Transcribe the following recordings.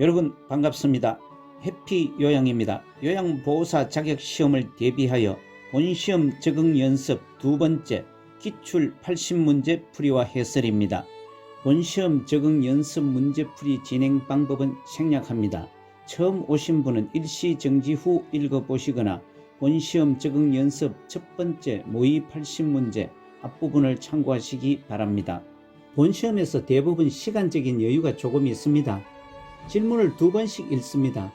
여러분 반갑습니다. 해피요양입니다. 요양보호사 자격시험을 대비하여 본시험 적응 연습 두 번째 기출 80문제 풀이와 해설입니다. 본시험 적응 연습 문제풀이 진행 방법은 생략합니다. 처음 오신 분은 일시정지 후 읽어보시거나 본시험 적응 연습 첫 번째 모의 80문제 앞부분을 참고하시기 바랍니다. 본시험에서 대부분 시간적인 여유가 조금 있습니다. 질문을 두 번씩 읽습니다.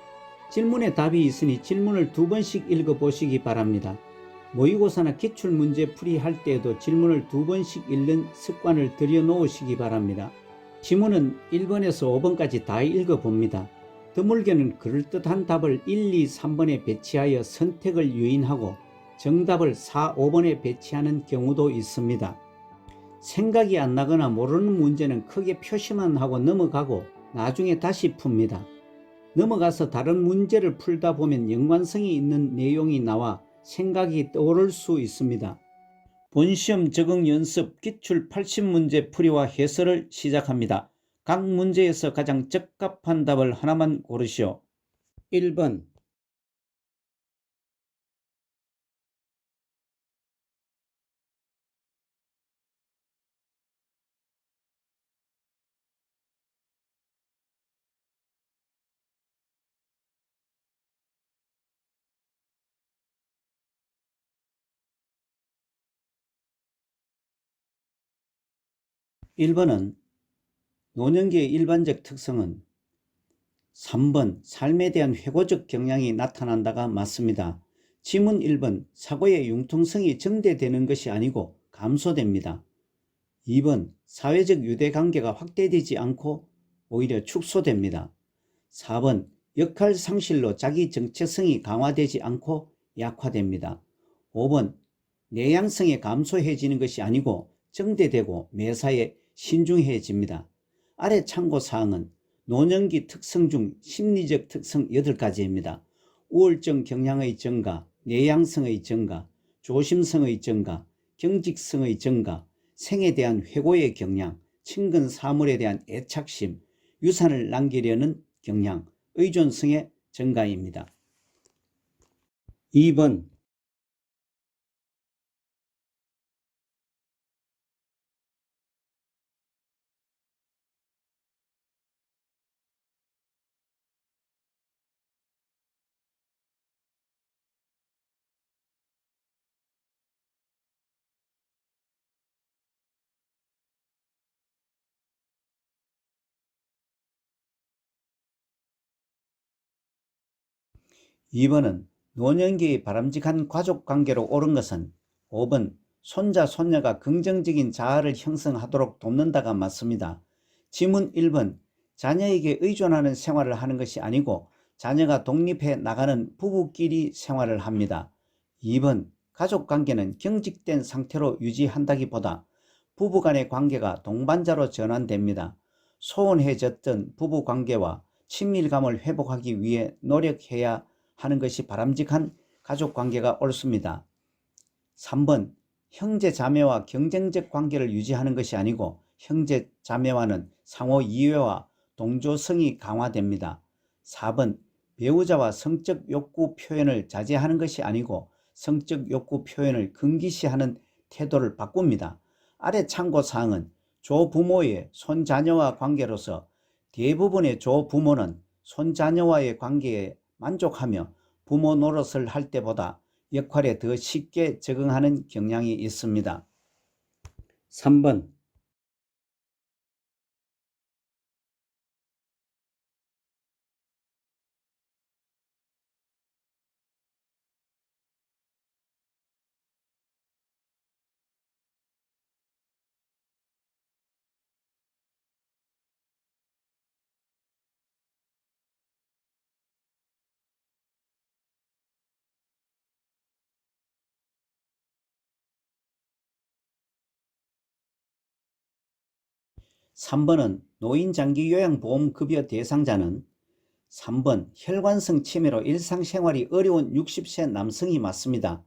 질문에 답이 있으니 질문을 두 번씩 읽어보시기 바랍니다. 모의고사나 기출문제 풀이할 때에도 질문을 두 번씩 읽는 습관을 들여놓으시기 바랍니다. 지문은 1번에서 5번까지 다 읽어봅니다. 드물게는 그럴듯한 답을 1, 2, 3번에 배치하여 선택을 유인하고 정답을 4, 5번에 배치하는 경우도 있습니다. 생각이 안 나거나 모르는 문제는 크게 표시만 하고 넘어가고 나중에 다시 풉니다. 넘어가서 다른 문제를 풀다 보면 연관성이 있는 내용이 나와 생각이 떠오를 수 있습니다. 본시험 적응 연습 기출 80문제 풀이와 해설을 시작합니다. 각 문제에서 가장 적합한 답을 하나만 고르시오. 1번 1번은 노년기의 일반적 특성은 3번 삶에 대한 회고적 경향이 나타난다가 맞습니다. 지문 1번 사고의 융통성이 증대되는 것이 아니고 감소됩니다. 2번 사회적 유대관계가 확대되지 않고 오히려 축소됩니다. 4번 역할 상실로 자기 정체성이 강화되지 않고 약화됩니다. 5번 내향성이 감소해지는 것이 아니고 증대되고 매사에 신중해집니다. 아래 참고사항은 노년기 특성 중 심리적 특성 8가지입니다. 우울증 경향의 증가, 내향성의 증가, 조심성의 증가, 경직성의 증가, 생에 대한 회고의 경향, 친근 사물에 대한 애착심, 유산을 남기려는 경향, 의존성의 증가입니다. 2번 2번은 노년기의 바람직한 가족관계로 옳은 것은 5번 손자, 손녀가 긍정적인 자아를 형성하도록 돕는다가 맞습니다. 지문 1번 자녀에게 의존하는 생활을 하는 것이 아니고 자녀가 독립해 나가는 부부끼리 생활을 합니다. 2번 가족관계는 경직된 상태로 유지한다기보다 부부간의 관계가 동반자로 전환됩니다. 소원해졌던 부부관계와 친밀감을 회복하기 위해 노력해야 하는 것이 바람직한 가족관계가 옳습니다. 3번 형제 자매와 경쟁적 관계를 유지하는 것이 아니고 형제 자매와는 상호 이해와 동조성이 강화됩니다. 4번 배우자와 성적 욕구 표현을 자제하는 것이 아니고 성적 욕구 표현을 금기시하는 태도를 바꿉니다. 아래 참고사항은 조부모의 손자녀와 관계로서 대부분의 조부모는 손자녀와의 관계에 만족하며 부모 노릇을 할 때보다 역할에 더 쉽게 적응하는 경향이 있습니다. 3번 3번은 노인장기요양보험급여 대상자는 3번 혈관성 치매로 일상생활이 어려운 60세 남성이 맞습니다.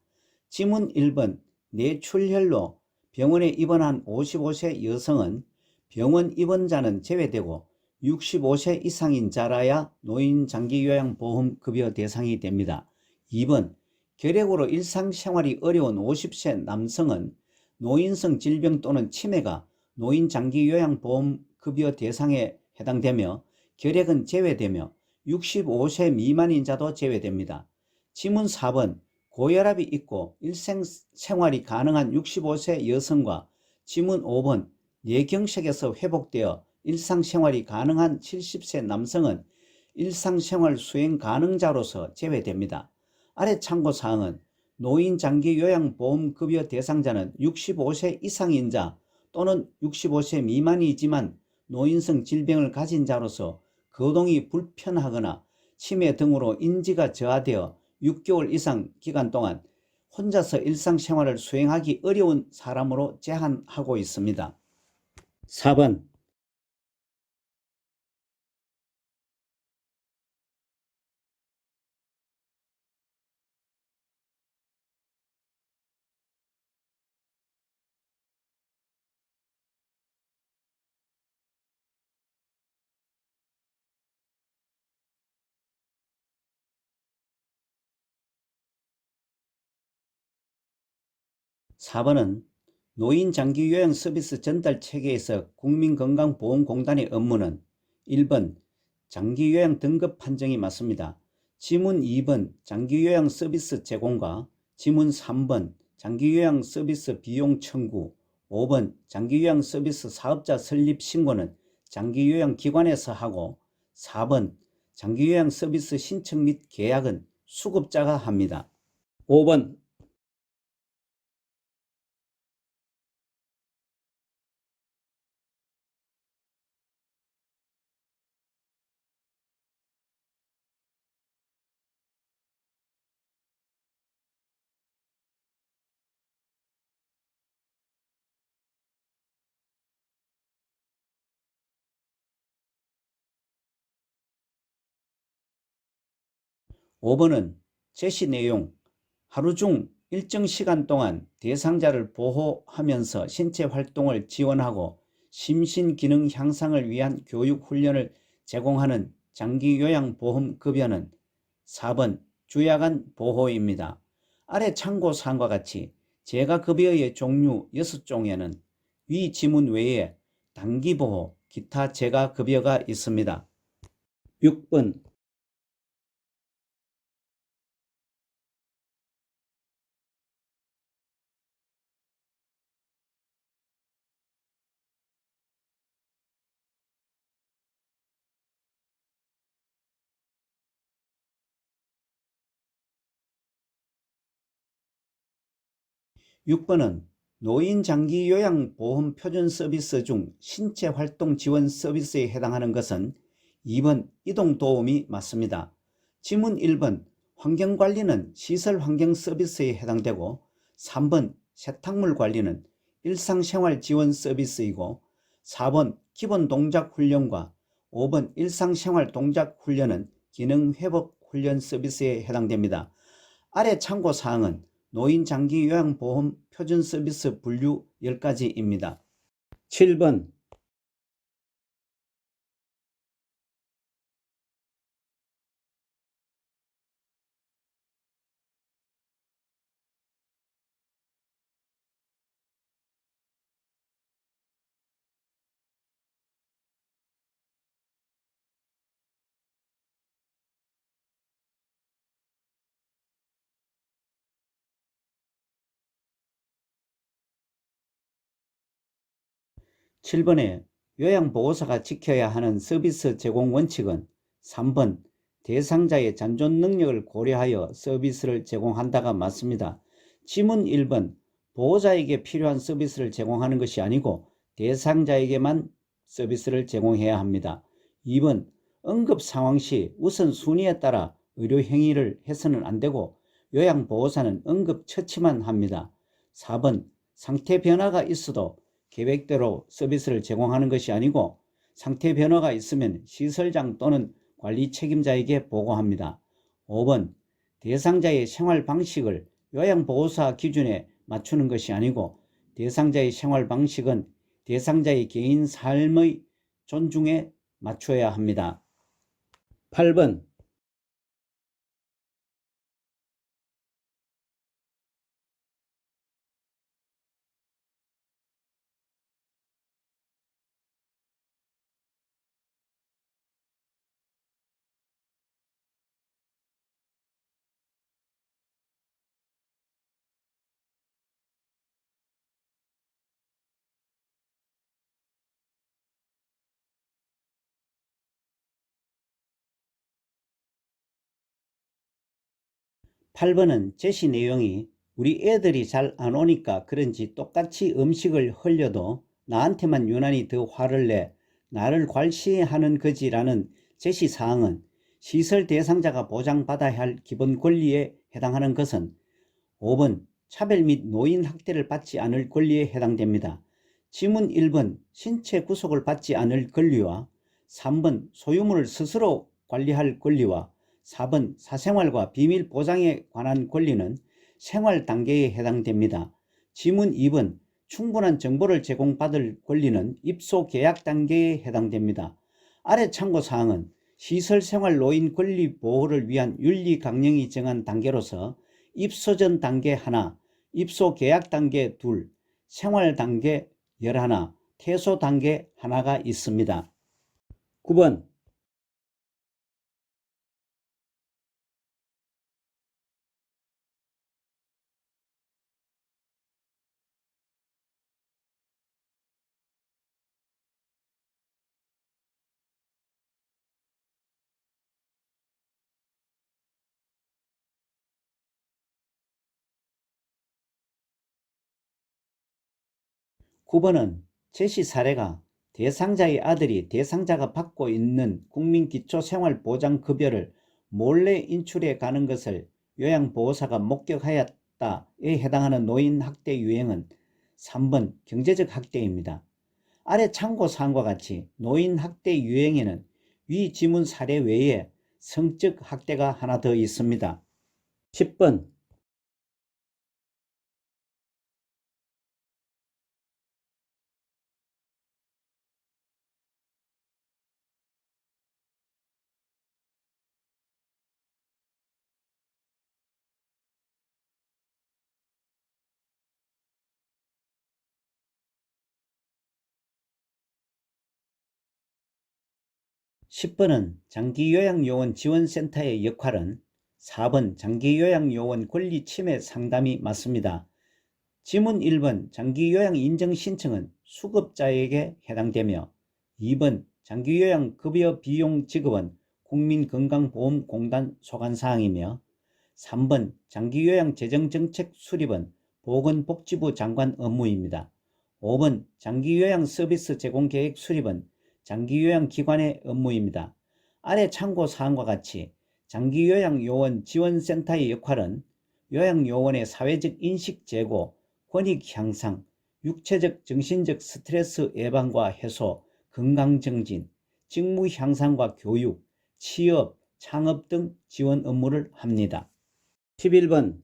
지문 1번 뇌출혈로 병원에 입원한 55세 여성은 병원 입원자는 제외되고 65세 이상인 자라야 노인 장기요양보험급여 대상이 됩니다. 2번, 결핵으로 일상생활이 어려운 50세 남성은 노인성 질병 또는 치매가 노인 장기요양보험급여 대상에 해당되며 결핵은 제외되며 65세 미만인 자도 제외됩니다. 지문 4번, 고혈압이 있고 일생생활이 가능한 65세 여성과 지문 5번, 뇌경색에서 회복되어 일상생활이 가능한 70세 남성은 일상생활 수행 가능자로서 제외됩니다. 아래 참고사항은 노인 장기요양보험급여 대상자는 65세 이상인 자 또는 65세 미만이지만 노인성 질병을 가진 자로서 거동이 불편하거나 치매 등으로 인지가 저하되어 6개월 이상 기간 동안 혼자서 일상생활을 수행하기 어려운 사람으로 제한하고 있습니다. 4번, 은 노인 장기요양 서비스 전달 체계에서 국민건강보험공단의 업무는 1번 장기요양 등급 판정이 맞습니다. 지문 2번 장기요양 서비스 제공과 지문 3번 장기요양 서비스 비용 청구, 5번 장기요양 서비스 사업자 설립 신고는 장기요양 기관에서 하고 4번 장기요양 서비스 신청 및 계약은 수급자가 합니다. 5번, 5번은 제시 내용, 하루 중 일정 시간 동안 대상자를 보호하면서 신체 활동을 지원하고 심신기능 향상을 위한 교육 훈련을 제공하는 장기요양보험급여는 4번 주야간 보호입니다. 아래 참고사항과 같이 재가급여의 종류 6종에는 위 지문 외에 단기보호, 기타 재가급여가 있습니다. 6번, 6번은 노인장기요양보험 표준서비스 중 신체활동 지원 서비스에 해당하는 것은 2번 이동도우미 맞습니다. 지문 1번 환경관리는 시설환경서비스에 해당되고 3번 세탁물관리는 일상생활지원 서비스이고 4번 기본동작훈련과 5번 일상생활동작훈련은 기능회복훈련 서비스에 해당됩니다. 아래 참고사항은 노인장기요양보험 표준서비스 분류 10가지입니다. 7번, 7번에 요양보호사가 지켜야 하는 서비스 제공 원칙은 3번 대상자의 잔존 능력을 고려하여 서비스를 제공한다가 맞습니다. 지문 1번 보호자에게 필요한 서비스를 제공하는 것이 아니고 대상자에게만 서비스를 제공해야 합니다. 2번 응급 상황 시 우선순위에 따라 의료행위를 해서는 안되고 요양보호사는 응급처치만 합니다. 4번 상태 변화가 있어도 계획대로 서비스를 제공하는 것이 아니고 상태 변화가 있으면 시설장 또는 관리 책임자에게 보고합니다. 5번 대상자의 생활 방식을 요양보호사 기준에 맞추는 것이 아니고 대상자의 생활 방식은 대상자의 개인 삶의 존중에 맞춰야 합니다. 8번 8번은 제시 내용이 우리 애들이 잘 안 오니까 그런지 똑같이 음식을 흘려도 나한테만 유난히 더 화를 내 나를 괄시하는 거지라는 제시사항은 시설 대상자가 보장받아야 할 기본 권리에 해당하는 것은 5번 차별 및 노인 학대를 받지 않을 권리에 해당됩니다. 지문 1번 신체 구속을 받지 않을 권리와 3번 소유물을 스스로 관리할 권리와 4번 사생활과 비밀 보장에 관한 권리는 생활 단계에 해당됩니다. 지문 2번 충분한 정보를 제공받을 권리는 입소 계약 단계에 해당됩니다. 아래 참고사항은 시설생활 노인 권리 보호를 위한 윤리 강령이 정한 단계로서 입소 전 단계 하나, 입소 계약 단계 둘, 생활 단계 11, 퇴소 단계 하나가 있습니다. 9번 9번은 제시 사례가 대상자의 아들이 대상자가 받고 있는 국민기초생활보장급여를 몰래 인출해 가는 것을 요양보호사가 목격하였다에 해당하는 노인학대 유형은 3번 경제적 학대입니다. 아래 참고사항과 같이 노인학대 유형에는 위 지문 사례 외에 성적 학대가 하나 더 있습니다. 10번 10번은 장기요양요원 지원센터의 역할은 4번 장기요양요원 권리침해 상담이 맞습니다. 지문 1번 장기요양 인정신청은 수급자에게 해당되며 2번 장기요양급여 비용 지급은 국민건강보험공단 소관사항이며 3번 장기요양 재정정책 수립은 보건복지부 장관 업무입니다. 5번 장기요양 서비스 제공계획 수립은 장기요양기관의 업무입니다. 아래 참고사항과 같이 장기요양요원 지원센터의 역할은 요양요원의 사회적 인식 제고, 권익 향상, 육체적 정신적 스트레스 예방과 해소, 건강 증진, 직무 향상과 교육, 취업, 창업 등 지원 업무를 합니다. 11번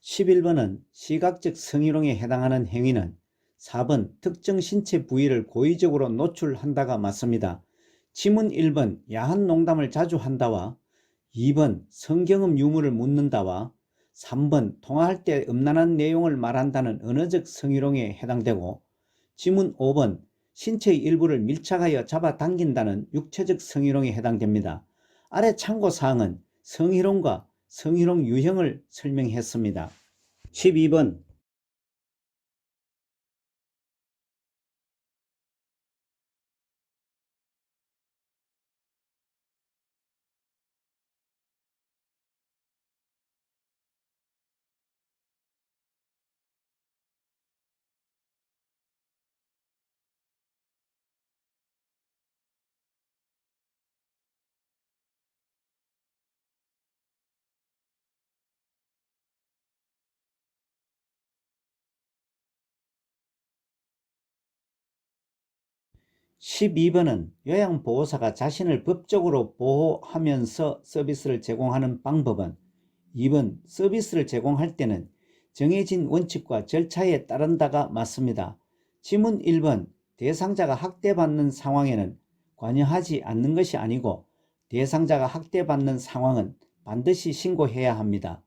11번은 시각적 성희롱에 해당하는 행위는 4번 특정 신체 부위를 고의적으로 노출한다가 맞습니다. 지문 1번 야한 농담을 자주 한다와 2번 성경음 유무를 묻는다와 3번 통화할 때 음란한 내용을 말한다는 언어적 성희롱에 해당되고 지문 5번 신체의 일부를 밀착하여 잡아당긴다는 육체적 성희롱에 해당됩니다. 아래 참고사항은 성희롱과 성희롱 유형을 설명했습니다. 12번 12번은 요양보호사가 자신을 법적으로 보호하면서 서비스를 제공하는 방법은 2번 서비스를 제공할 때는 정해진 원칙과 절차에 따른다가 맞습니다. 지문 1번 대상자가 학대받는 상황에는 관여하지 않는 것이 아니고 대상자가 학대받는 상황은 반드시 신고해야 합니다.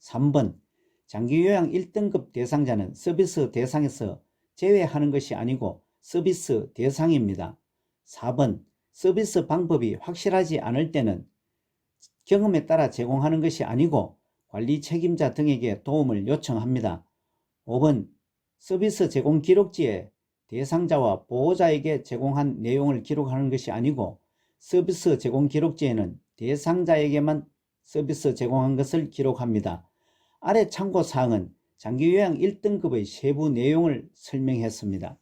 3번 장기요양 1등급 대상자는 서비스 대상에서 제외하는 것이 아니고 서비스 대상입니다. 4번 서비스 방법이 확실하지 않을 때는 경험에 따라 제공하는 것이 아니고 관리 책임자 등에게 도움을 요청합니다. 5번 서비스 제공 기록지에 대상자와 보호자에게 제공한 내용을 기록하는 것이 아니고 서비스 제공 기록지에는 대상자에게만 서비스 제공한 것을 기록합니다. 아래 참고사항은 장기요양 1등급의 세부 내용을 설명했습니다.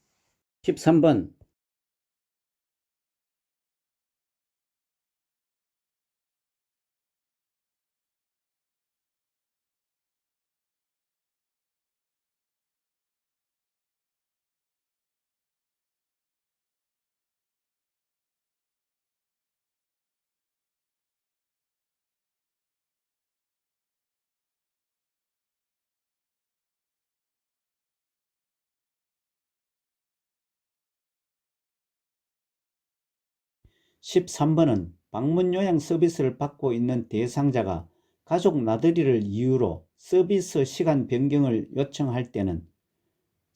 13번 방문 요양 서비스를 받고 있는 대상자가 가족 나들이를 이유로 서비스 시간 변경을 요청할 때는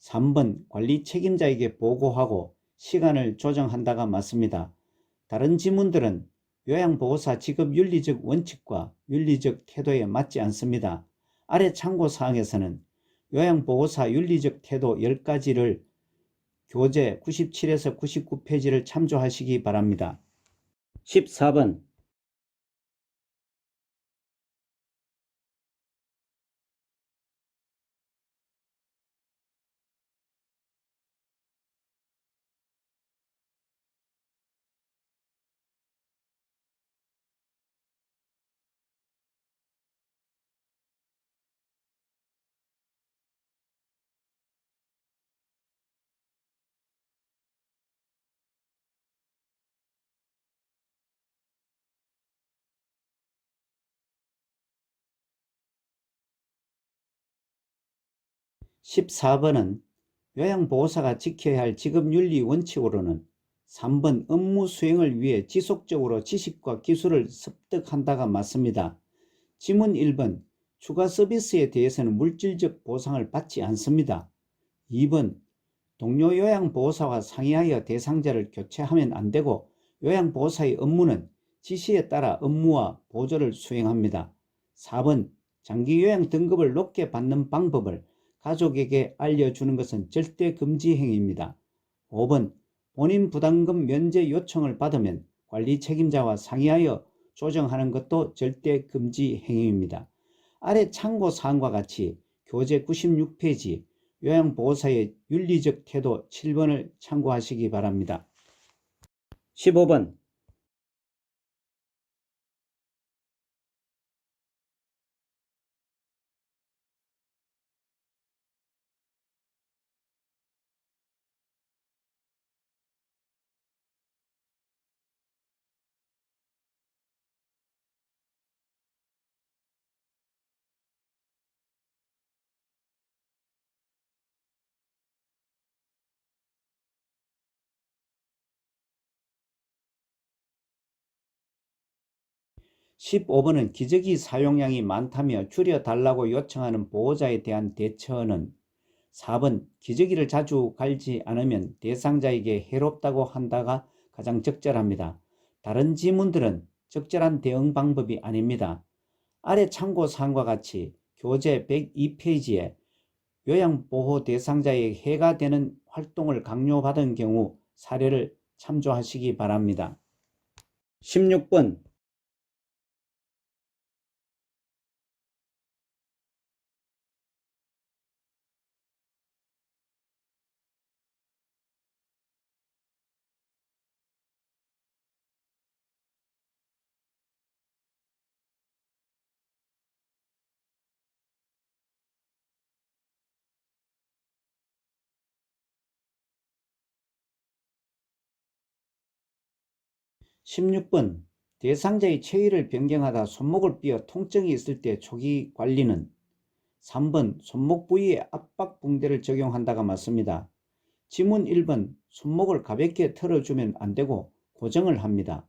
3번 관리 책임자에게 보고하고 시간을 조정한다가 맞습니다. 다른 지문들은 요양보호사 직업 윤리적 원칙과 윤리적 태도에 맞지 않습니다. 아래 참고사항에서는 요양보호사 윤리적 태도 10가지를 교재 97에서 99페이지를 참조하시기 바랍니다. 14번 요양보호사가 지켜야 할 직업윤리 원칙으로는 3번 업무 수행을 위해 지속적으로 지식과 기술을 습득한다가 맞습니다. 지문 1번 추가 서비스에 대해서는 물질적 보상을 받지 않습니다. 2번 동료 요양보호사와 상의하여 대상자를 교체하면 안되고 요양보호사의 업무는 지시에 따라 업무와 보조를 수행합니다. 4번 장기요양 등급을 높게 받는 방법을 가족에게 알려주는 것은 절대 금지 행위입니다. 5번 본인 부담금 면제 요청을 받으면 관리 책임자와 상의하여 조정하는 것도 절대 금지 행위입니다. 아래 참고사항과 같이 교재 96페이지 요양보호사의 윤리적 태도 7번을 참고하시기 바랍니다. 15번 기저귀 사용량이 많다며 줄여달라고 요청하는 보호자에 대한 대처는 4번 기저귀를 자주 갈지 않으면 대상자에게 해롭다고 한다가 가장 적절합니다. 다른 지문들은 적절한 대응 방법이 아닙니다. 아래 참고사항과 같이 교재 102페이지에 요양보호 대상자의 해가 되는 활동을 강요받은 경우 사례를 참조하시기 바랍니다. 16번 16번 대상자의 체위를 변경하다 손목을 삐어 통증이 있을 때 초기 관리는 3번 손목 부위에 압박 붕대를 적용한다가 맞습니다. 지문 1번 손목을 가볍게 틀어주면 안되고 고정을 합니다.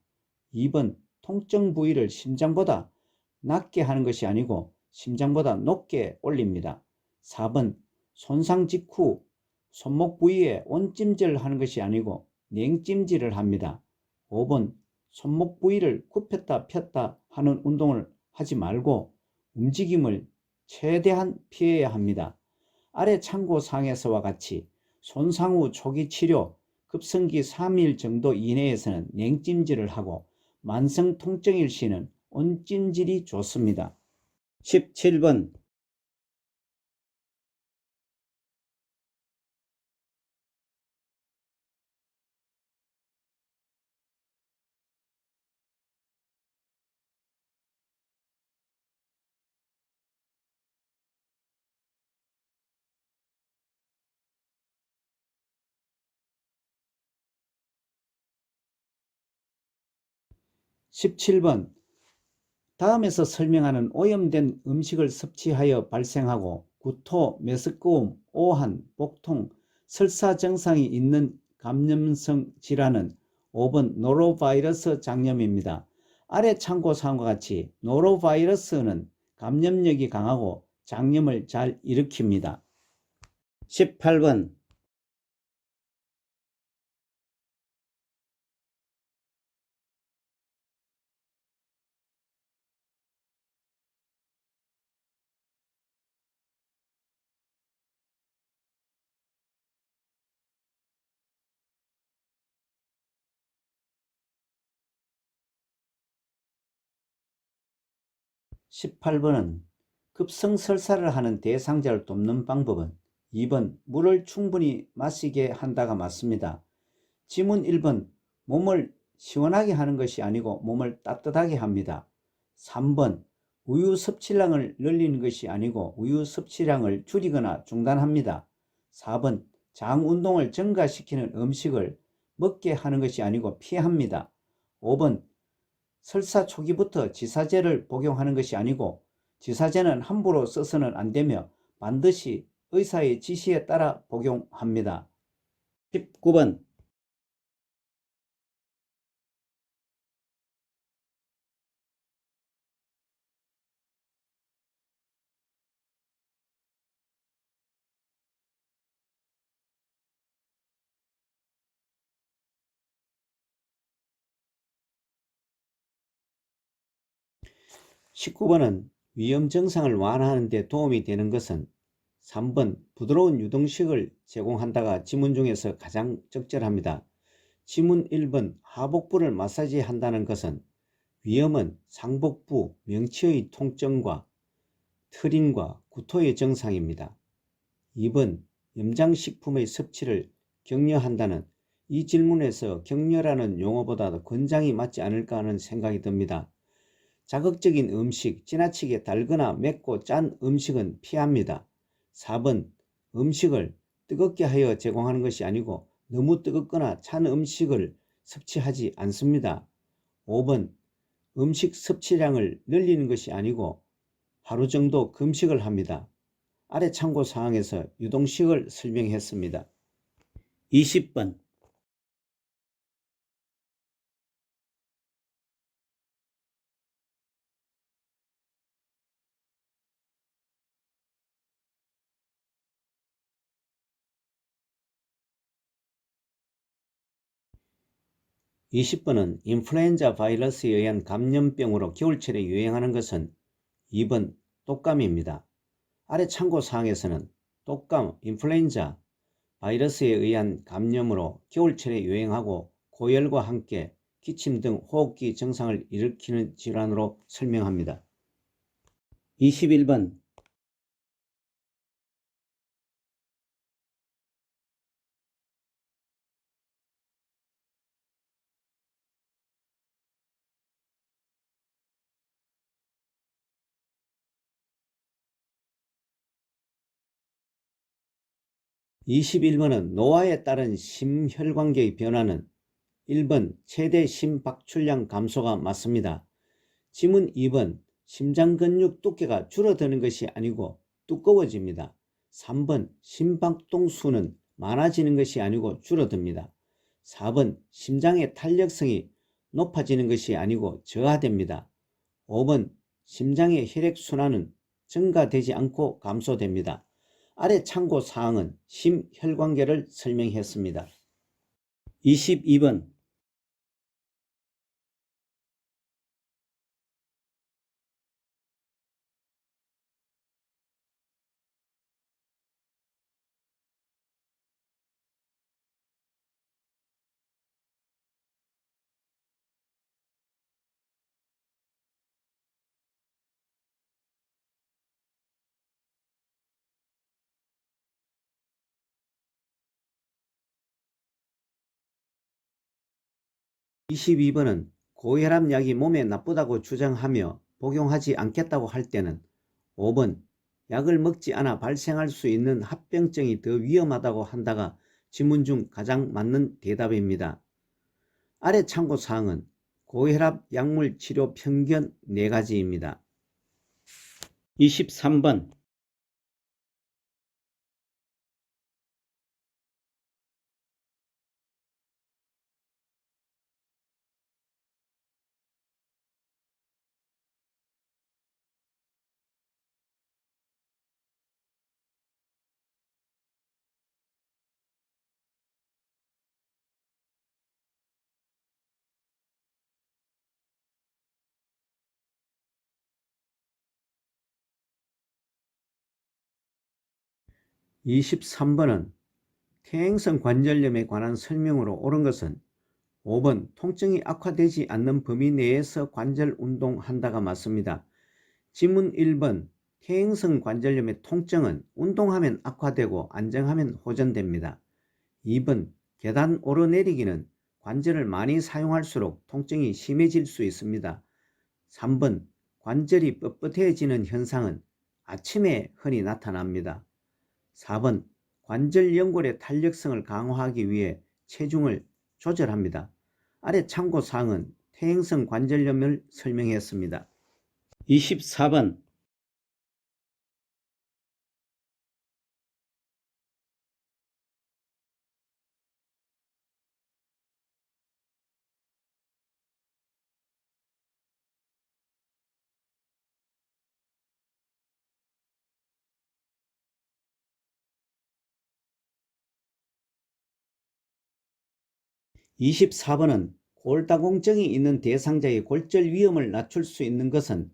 2번 통증 부위를 심장보다 낮게 하는 것이 아니고 심장보다 높게 올립니다. 4번 손상 직후 손목 부위에 온찜질을 하는 것이 아니고 냉찜질을 합니다. 5번 손목 부위를 굽혔다 폈다 하는 운동을 하지 말고 움직임을 최대한 피해야 합니다. 아래 참고사항에서와 같이 손상 후 초기 치료, 급성기 3일 정도 이내에서는 냉찜질을 하고 만성 통증일 시는 온찜질이 좋습니다. 17번 17번 다음에서 설명하는 오염된 음식을 섭취하여 발생하고 구토, 메스꺼움, 오한, 복통, 설사 증상이 있는 감염성 질환은 5번 노로바이러스 장염입니다. 아래 참고사항과 같이 노로바이러스는 감염력이 강하고 장염을 잘 일으킵니다. 18번 18번은 급성설사를 하는 대상자를 돕는 방법은 2번 물을 충분히 마시게 한다가 맞습니다. 지문 1번 몸을 시원하게 하는 것이 아니고 몸을 따뜻하게 합니다. 3번 우유 섭취량을 늘리는 것이 아니고 우유 섭취량을 줄이거나 중단합니다. 4번 장 운동을 증가시키는 음식을 먹게 하는 것이 아니고 피합니다. 5번 설사 초기부터 지사제를 복용하는 것이 아니고 지사제는 함부로 써서는 안되며 반드시 의사의 지시에 따라 복용합니다. 19번 19번은 위험 증상을 완화하는 데 도움이 되는 것은 3번 부드러운 유동식을 제공한다가 지문 중에서 가장 적절합니다. 지문 1번 하복부를 마사지 한다는 것은 위험은 상복부, 명치의 통증과 트림과 구토의 증상입니다. 2번 염장식품의 섭취를 격려한다는 이 질문에서 격려라는 용어보다도 권장이 맞지 않을까 하는 생각이 듭니다. 자극적인 음식, 지나치게 달거나 맵고 짠 음식은 피합니다. 4번 음식을 뜨겁게 하여 제공하는 것이 아니고 너무 뜨겁거나 찬 음식을 섭취하지 않습니다. 5번 음식 섭취량을 늘리는 것이 아니고 하루 정도 금식을 합니다. 아래 참고사항에서 유동식을 설명했습니다. 20번 20번은 인플루엔자 바이러스에 의한 감염병으로 겨울철에 유행하는 것은 2번 독감입니다. 아래 참고사항에서는 독감, 인플루엔자 바이러스에 의한 감염으로 겨울철에 유행하고 고열과 함께 기침 등 호흡기 증상을 일으키는 질환으로 설명합니다. 21번 21번은 노화에 따른 심혈관계의 변화는 1번 최대 심박출량 감소가 맞습니다. 지문 2번 심장근육 두께가 줄어드는 것이 아니고 두꺼워집니다. 3번 심박동 수는 많아지는 것이 아니고 줄어듭니다. 4번 심장의 탄력성이 높아지는 것이 아니고 저하됩니다. 5번 심장의 혈액순환은 증가되지 않고 감소됩니다. 아래 참고사항은 심혈관계를 설명했습니다. 22번 22번은 고혈압약이 몸에 나쁘다고 주장하며 복용하지 않겠다고 할 때는 5번 약을 먹지 않아 발생할 수 있는 합병증이 더 위험하다고 한다가 지문 중 가장 맞는 대답입니다. 아래 참고사항은 고혈압 약물 치료 편견 4가지입니다. 23번 23번은 퇴행성 관절염에 관한 설명으로 옳은 것은 5번 통증이 악화되지 않는 범위 내에서 관절 운동한다가 맞습니다. 지문 1번 퇴행성 관절염의 통증은 운동하면 악화되고 안정하면 호전됩니다. 2번 계단 오르내리기는 관절을 많이 사용할수록 통증이 심해질 수 있습니다. 3번 관절이 뻣뻣해지는 현상은 아침에 흔히 나타납니다. 4번 관절 연골의 탄력성을 강화하기 위해 체중을 조절합니다. 아래 참고사항은 퇴행성 관절염을 설명했습니다. 24번 24번은 골다공증이 있는 대상자의 골절 위험을 낮출 수 있는 것은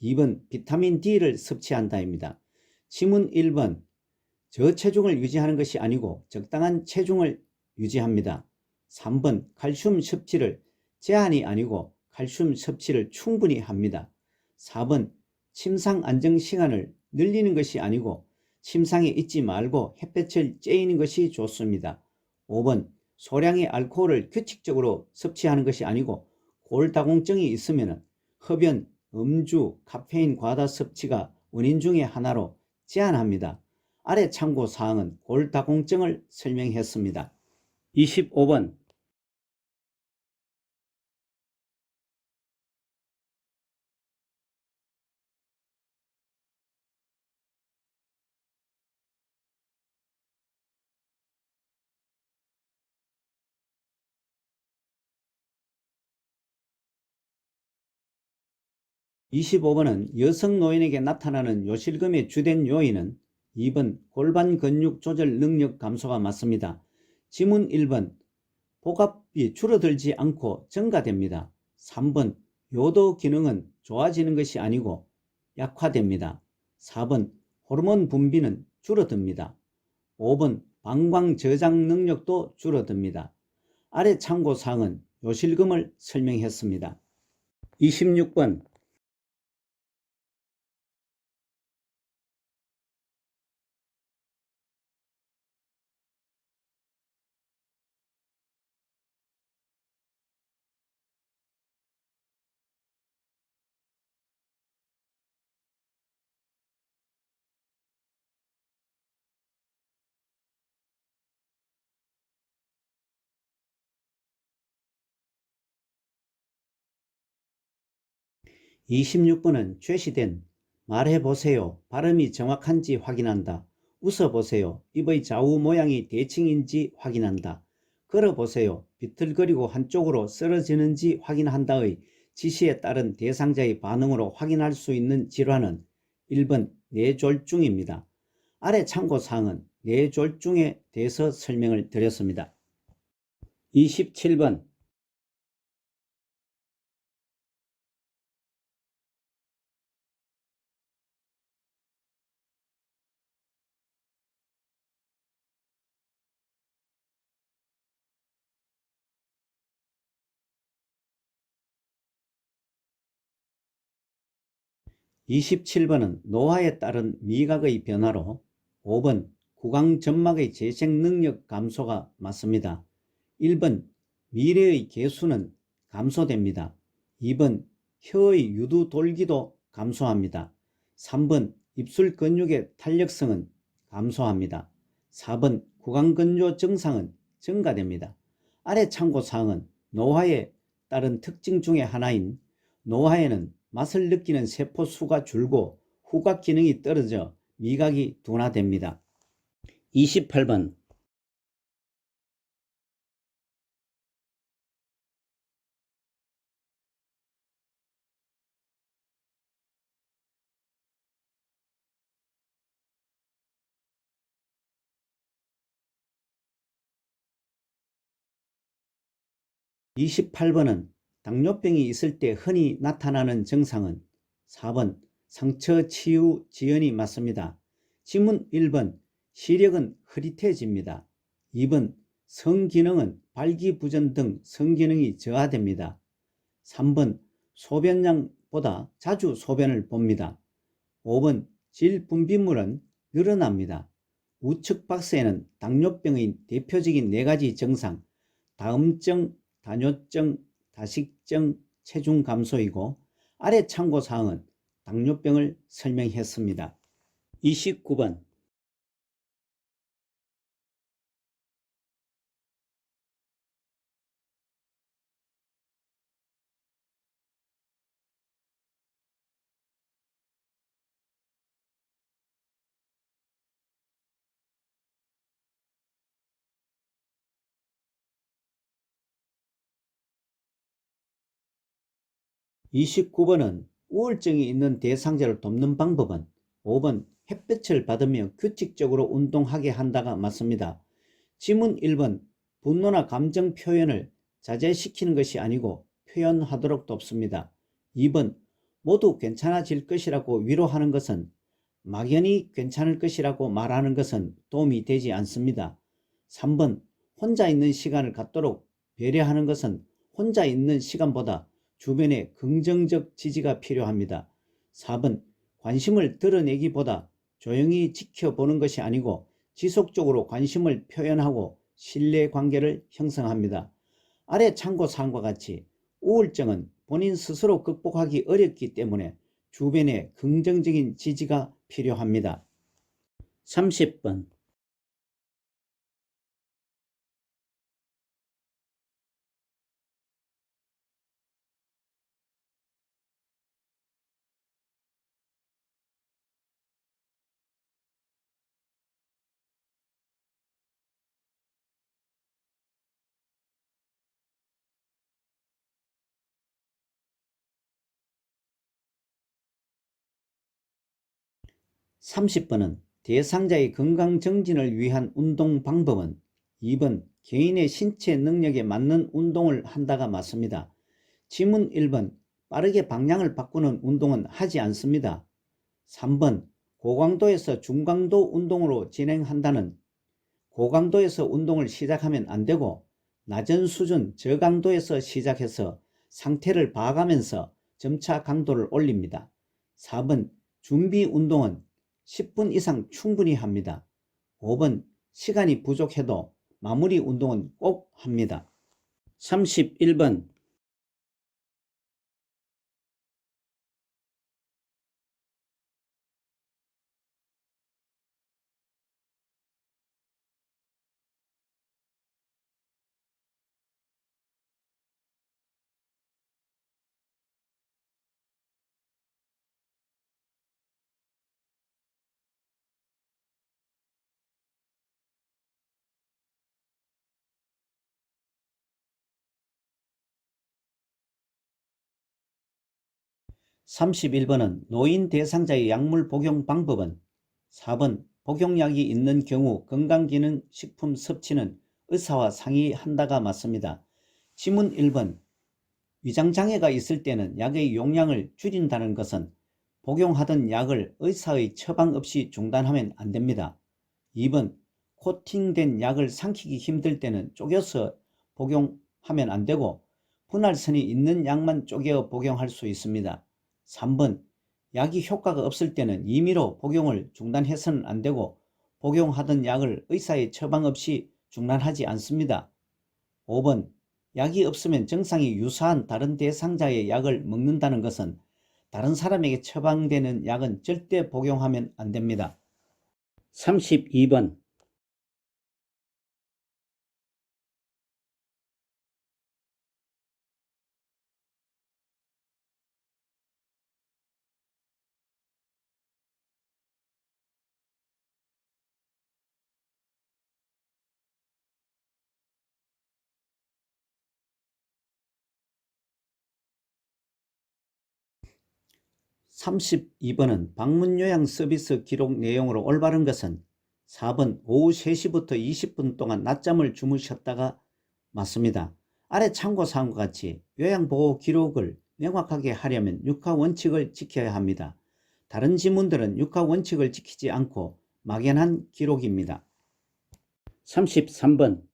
2번 비타민 D를 섭취한다입니다. 지문 1번 저체중을 유지하는 것이 아니고 적당한 체중을 유지합니다. 3번 칼슘 섭취를 제한이 아니고 칼슘 섭취를 충분히 합니다. 4번 침상 안정 시간을 늘리는 것이 아니고 침상에 있지 말고 햇볕을 쬐이는 것이 좋습니다. 5번 소량의 알코올을 규칙적으로 섭취하는 것이 아니고 골다공증이 있으면 흡연, 음주, 카페인 과다 섭취가 원인 중의 하나로 제한합니다. 아래 참고사항은 골다공증을 설명했습니다. 25번 25번은 여성 노인에게 나타나는 요실금의 주된 요인은 2번 골반 근육 조절 능력 감소가 맞습니다. 지문 1번 복압이 줄어들지 않고 증가됩니다. 3번 요도 기능은 좋아지는 것이 아니고 약화됩니다. 4번 호르몬 분비는 줄어듭니다. 5번 방광 저장 능력도 줄어듭니다. 아래 참고사항은 요실금을 설명했습니다. 26번 26번은 최시된 말해보세요. 발음이 정확한지 확인한다. 웃어보세요. 입의 좌우 모양이 대칭인지 확인한다. 걸어보세요. 비틀거리고 한쪽으로 쓰러지는지 확인한다의 지시에 따른 대상자의 반응으로 확인할 수 있는 질환은 1번 뇌졸중입니다. 아래 참고사항은 뇌졸중에 대해서 설명을 드렸습니다. 27번 27번은 노화에 따른 미각의 변화로 5번 구강점막의 재생 능력 감소가 맞습니다. 1번 미래의 개수는 감소됩니다. 2번 혀의 유두 돌기도 감소합니다. 3번 입술 근육의 탄력성은 감소합니다. 4번 구강건조 증상은 증가됩니다. 아래 참고사항은 노화에 따른 특징 중에 하나인 노화에는 맛을 느끼는 세포 수가 줄고 후각 기능이 떨어져 미각이 둔화됩니다. 28번 28번은 당뇨병이 있을 때 흔히 나타나는 증상은 4번 상처 치유 지연이 맞습니다. 지문 1번 시력은 흐릿해집니다. 2번 성기능은 발기부전 등 성기능이 저하됩니다. 3번 소변량보다 자주 소변을 봅니다. 5번 질분비물은 늘어납니다. 우측 박스에는 당뇨병의 대표적인 4가지 증상, 다음증, 다뇨증, 다식증, 체중 감소이고 아래 참고사항은 당뇨병을 설명했습니다. 29번 29번은 우울증이 있는 대상자를 돕는 방법은 5번 햇볕을 받으며 규칙적으로 운동하게 한다가 맞습니다. 지문 1번 분노나 감정 표현을 자제시키는 것이 아니고 표현하도록 돕습니다. 2번 모두 괜찮아질 것이라고 위로하는 것은 막연히 괜찮을 것이라고 말하는 것은 도움이 되지 않습니다. 3번 혼자 있는 시간을 갖도록 배려하는 것은 혼자 있는 시간보다 주변에 긍정적 지지가 필요합니다. 4번 관심을 드러내기보다 조용히 지켜보는 것이 아니고 지속적으로 관심을 표현하고 신뢰관계를 형성합니다. 아래 참고사항과 같이 우울증은 본인 스스로 극복하기 어렵기 때문에 주변에 긍정적인 지지가 필요합니다. 30번 30번은 대상자의 건강 정진을 위한 운동 방법은 2번 개인의 신체 능력에 맞는 운동을 한다가 맞습니다. 지문 1번 빠르게 방향을 바꾸는 운동은 하지 않습니다. 3번 고강도에서 중강도 운동으로 진행한다는 고강도에서 운동을 시작하면 안되고 낮은 수준 저강도에서 시작해서 상태를 봐가면서 점차 강도를 올립니다. 4번 준비 운동은 10분 이상 충분히 합니다. 5번 시간이 부족해도 마무리 운동은 꼭 합니다. 31번 31번은 노인 대상자의 약물 복용 방법은? 4번 복용약이 있는 경우 건강기능식품 섭취는 의사와 상의한다가 맞습니다. 지문 1번 위장장애가 있을 때는 약의 용량을 줄인다는 것은 복용하던 약을 의사의 처방 없이 중단하면 안됩니다. 2번 코팅된 약을 삼키기 힘들 때는 쪼개서 복용하면 안되고 분할선이 있는 약만 쪼개어 복용할 수 있습니다. 3번 약이 효과가 없을 때는 임의로 복용을 중단해서는 안되고 복용하던 약을 의사의 처방 없이 중단하지 않습니다. 5번 약이 없으면 증상이 유사한 다른 대상자의 약을 먹는다는 것은 다른 사람에게 처방되는 약은 절대 복용하면 안됩니다. 32번 32번은 방문 요양 서비스 기록 내용으로 올바른 것은? 4번 오후 3시부터 20분 동안 낮잠을 주무셨다가 맞습니다. 아래 참고사항과 같이 요양보호 기록을 명확하게 하려면 육하원칙을 지켜야 합니다. 다른 지문들은 육하원칙을 지키지 않고 막연한 기록입니다. 33번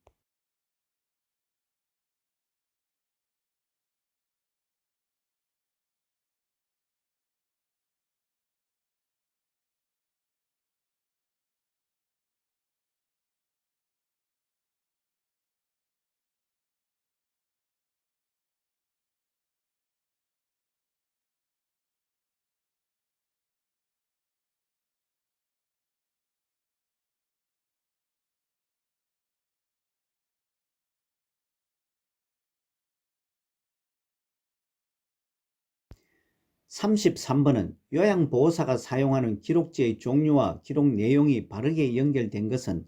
33번은 요양보호사가 사용하는 기록지의 종류와 기록 내용이 바르게 연결된 것은?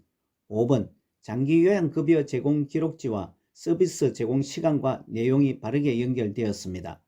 5번 장기요양급여 제공 기록지와 서비스 제공 시간과 내용이 바르게 연결되었습니다.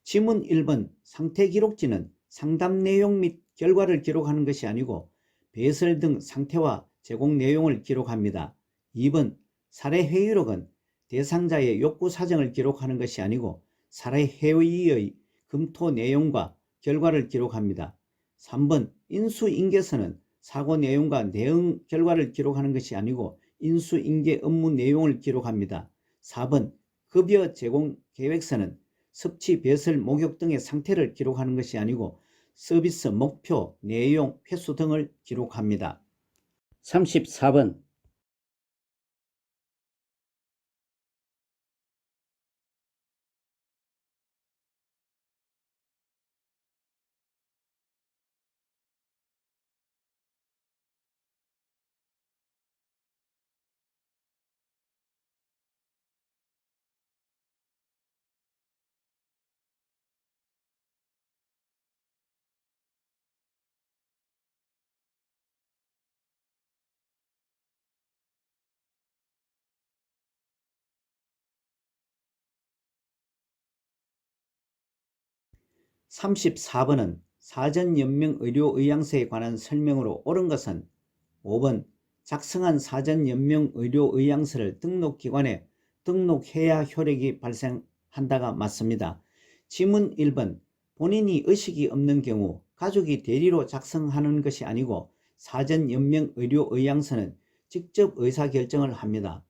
지문 1번 상태기록지는 상담 내용 및 결과를 기록하는 것이 아니고 배설 등 상태와 제공 내용을 기록합니다. 2번 사례회의록은 대상자의 욕구 사정을 기록하는 것이 아니고 사례회의의 검토 내용과 결과를 기록합니다. 3번 인수인계서는 사고 내용과 대응 결과를 기록하는 것이 아니고 인수인계 업무 내용을 기록합니다. 4번 급여 제공 계획서는 섭취, 배설, 목욕 등의 상태를 기록하는 것이 아니고 서비스 목표, 내용, 횟수 등을 기록합니다. 34번 (34번은) 사전연명의료의향서에 관한 설명으로 옳은 것은? 5번 작성한 사전연명의료의향서를 등록기관에 등록해야 효력이 발생한다가 맞습니다. 지문 1번 본인이 의식이 없는 경우 가족이 대리로 작성하는 것이 아니고 사전연명의료의향서는 직접 의사결정을 합니다.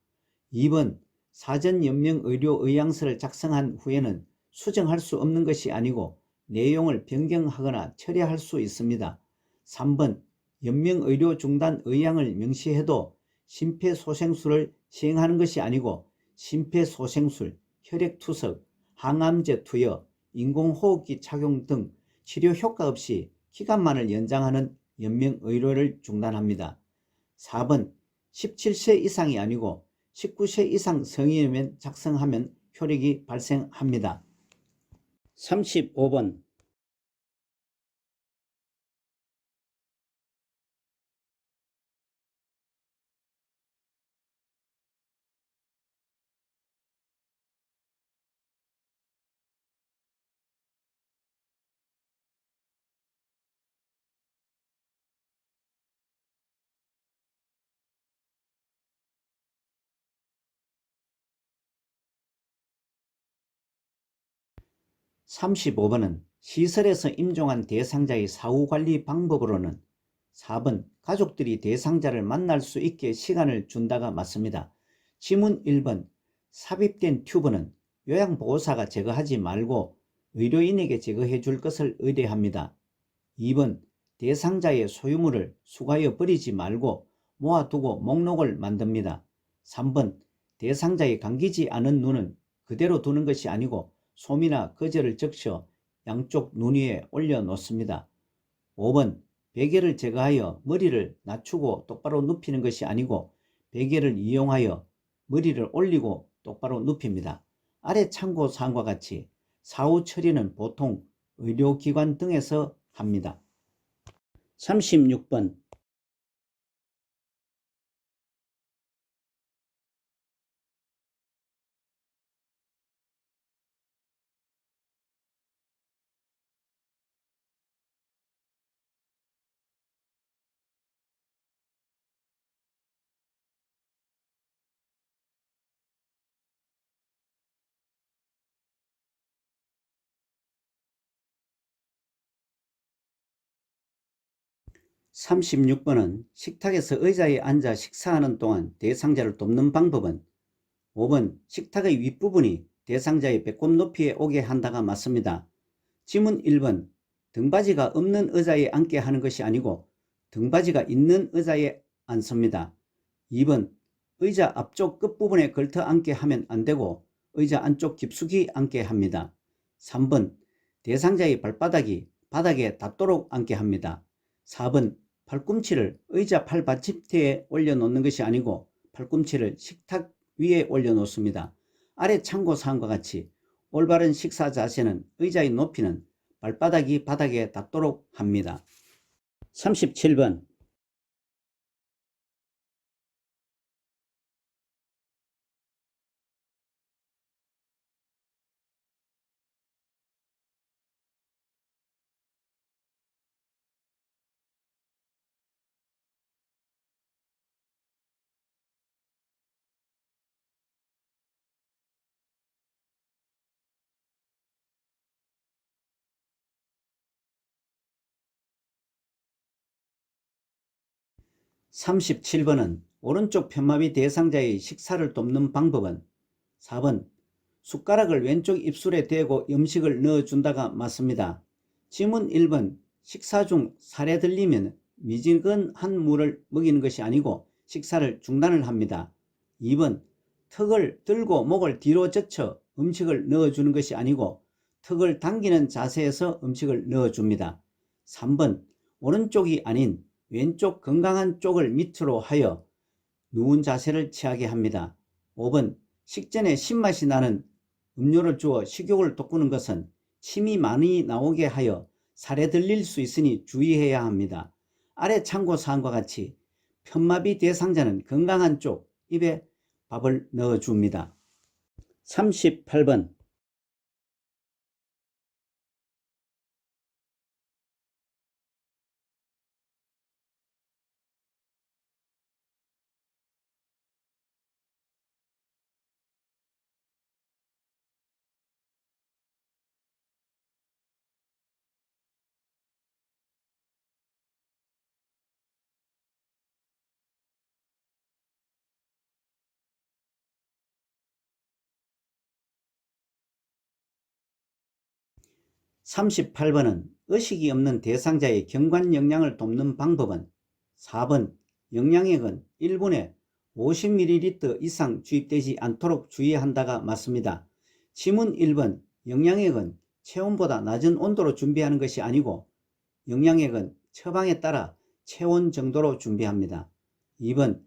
2번 사전연명의료의향서를 작성한 후에는 수정할 수 없는 것이 아니고 내용을 변경하거나 철회할 수 있습니다. 3번 연명의료 중단 의향을 명시해도 심폐소생술을 시행하는 것이 아니고 심폐소생술, 혈액투석, 항암제 투여, 인공호흡기 착용 등 치료 효과 없이 기간만을 연장하는 연명의료를 중단합니다. 4번 17세 이상이 아니고 19세 이상 성인이면 작성하면 효력이 발생합니다. 35번 35번은 시설에서 임종한 대상자의 사후관리 방법으로는 4번 가족들이 대상자를 만날 수 있게 시간을 준다가 맞습니다. 지문 1번 삽입된 튜브는 요양보호사가 제거하지 말고 의료인에게 제거해 줄 것을 의뢰합니다. 2번 대상자의 소유물을 수거하여 버리지 말고 모아두고 목록을 만듭니다. 3번 대상자의 감기지 않은 눈은 그대로 두는 것이 아니고 솜이나 거즈를 적셔 양쪽 눈 위에 올려놓습니다. 5번 베개를 제거하여 머리를 낮추고 똑바로 눕히는 것이 아니고 베개를 이용하여 머리를 올리고 똑바로 눕힙니다. 아래 참고사항과 같이 사후 처리는 보통 의료기관 등에서 합니다. 36번 36번은 식탁에서 의자에 앉아 식사하는 동안 대상자를 돕는 방법은 5번 식탁의 윗부분이 대상자의 배꼽 높이에 오게 한다가 맞습니다. 지문 1번 등받이가 없는 의자에 앉게 하는 것이 아니고 등받이가 있는 의자에 앉습니다. 2번 의자 앞쪽 끝부분에 걸터 앉게 하면 안되고 의자 안쪽 깊숙이 앉게 합니다. 3번 대상자의 발바닥이 바닥에 닿도록 앉게 합니다. 4번 팔꿈치를 의자 팔받침대에 올려놓는 것이 아니고 팔꿈치를 식탁 위에 올려놓습니다. 아래 참고사항과 같이 올바른 식사 자세는 의자의 높이는 발바닥이 바닥에 닿도록 합니다. 37번 37번은 오른쪽 편마비 대상자의 식사를 돕는 방법은 4번 숟가락을 왼쪽 입술에 대고 음식을 넣어준다가 맞습니다. 지문 1번 식사 중 살에 들리면 미지근한 물을 먹이는 것이 아니고 식사를 중단을 합니다. 2번 턱을 들고 목을 뒤로 젖혀 음식을 넣어주는 것이 아니고 턱을 당기는 자세에서 음식을 넣어줍니다. 3번 오른쪽이 아닌 왼쪽 건강한 쪽을 밑으로 하여 누운 자세를 취하게 합니다. 5번 식전에 신맛이 나는 음료를 주어 식욕을 돋구는 것은 침이 많이 나오게 하여 살에 들릴 수 있으니 주의해야 합니다. 아래 참고사항과 같이 편마비 대상자는 건강한 쪽 입에 밥을 넣어줍니다. 38번 38번은 의식이 없는 대상자의 경관 영양을 돕는 방법은 4번 영양액은 1분에 50ml 이상 주입되지 않도록 주의한다가 맞습니다. 지문 1번 영양액은 체온보다 낮은 온도로 준비하는 것이 아니고 영양액은 처방에 따라 체온 정도로 준비합니다. 2번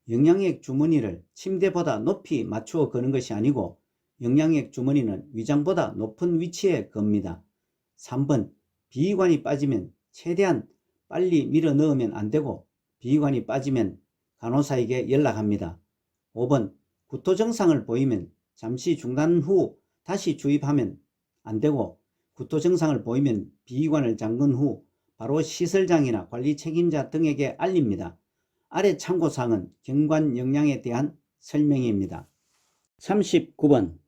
영양액 주머니를 침대보다 높이 맞추어 거는 것이 아니고 영양액 주머니는 위장보다 높은 위치에 겁니다. 3번 비위관이 빠지면 최대한 빨리 밀어 넣으면 안되고 비위관이 빠지면 간호사에게 연락합니다. 5번 구토 증상을 보이면 잠시 중단 후 다시 주입하면 안되고 구토 증상을 보이면 비위관을 잠근 후 바로 시설장이나 관리 책임자 등에게 알립니다. 아래 참고사항은 경관 영양에 대한 설명입니다. 39번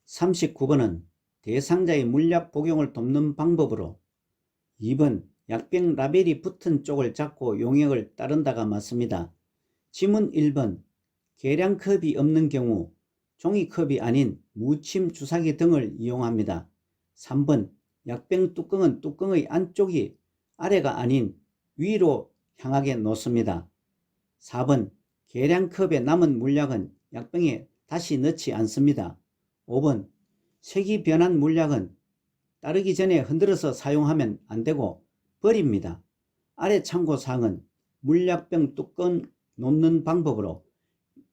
39번은 대상자의 물약 복용을 돕는 방법으로 2번 약병 라벨이 붙은 쪽을 잡고 용액을 따른다가 맞습니다. 지문 1번 계량컵이 없는 경우 종이컵이 아닌 무침 주사기 등을 이용합니다. 3번 약병 뚜껑은 뚜껑의 안쪽이 아래가 아닌 위로 향하게 놓습니다. 4번 계량컵에 남은 물약은 약병에 다시 넣지 않습니다. 5번 색이 변한 물약은 따르기 전에 흔들어서 사용하면 안되고 버립니다. 아래 참고사항은 물약병 뚜껑 놓는 방법으로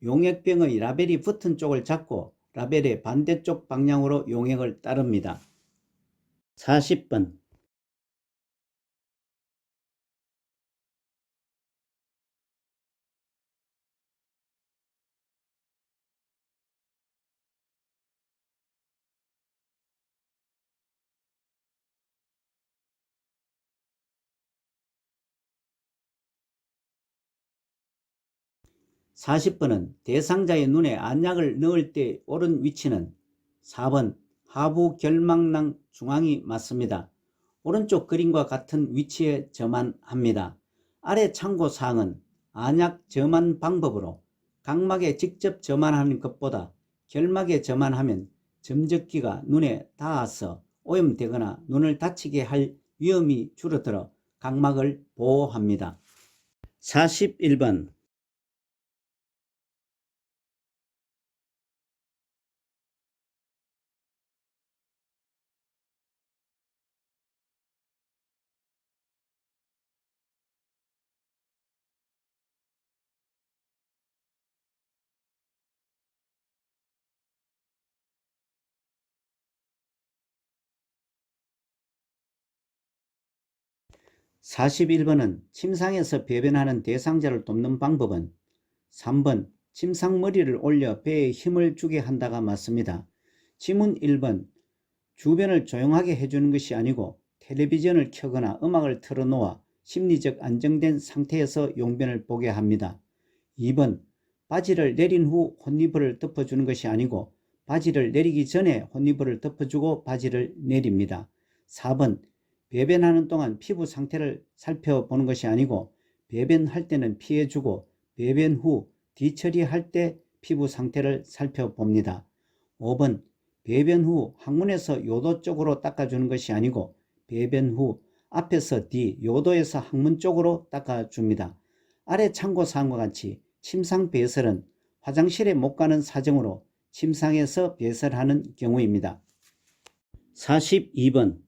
용액병의 라벨이 붙은 쪽을 잡고 라벨의 반대쪽 방향으로 용액을 따릅니다. 40번 40번은 대상자의 눈에 안약을 넣을 때 옳은 위치는 4번 하부 결막낭 중앙이 맞습니다. 오른쪽 그림과 같은 위치에 점안합니다. 아래 참고사항은 안약 점안 방법으로 각막에 직접 점안하는 것보다 결막에 점안하면 점적기가 눈에 닿아서 오염되거나 눈을 다치게 할 위험이 줄어들어 각막을 보호합니다. 41번 41번은 침상에서 배변하는 대상자를 돕는 방법은 3번 침상머리를 올려 배에 힘을 주게 한다가 맞습니다. 지문 1번 주변을 조용하게 해주는 것이 아니고 텔레비전을 켜거나 음악을 틀어놓아 심리적 안정된 상태에서 용변을 보게 합니다. 2번 바지를 내린 후 혼이불을 덮어주는 것이 아니고 바지를 내리기 전에 혼이불을 덮어주고 바지를 내립니다. 4번 배변하는 동안 피부 상태를 살펴보는 것이 아니고 배변할 때는 피해주고 배변 후 뒤처리할 때 피부 상태를 살펴봅니다. 5번 배변 후 항문에서 요도 쪽으로 닦아주는 것이 아니고 배변 후 앞에서 뒤, 요도에서 항문 쪽으로 닦아줍니다. 아래 참고사항과 같이 침상 배설은 화장실에 못 가는 사정으로 침상에서 배설하는 경우입니다. 42번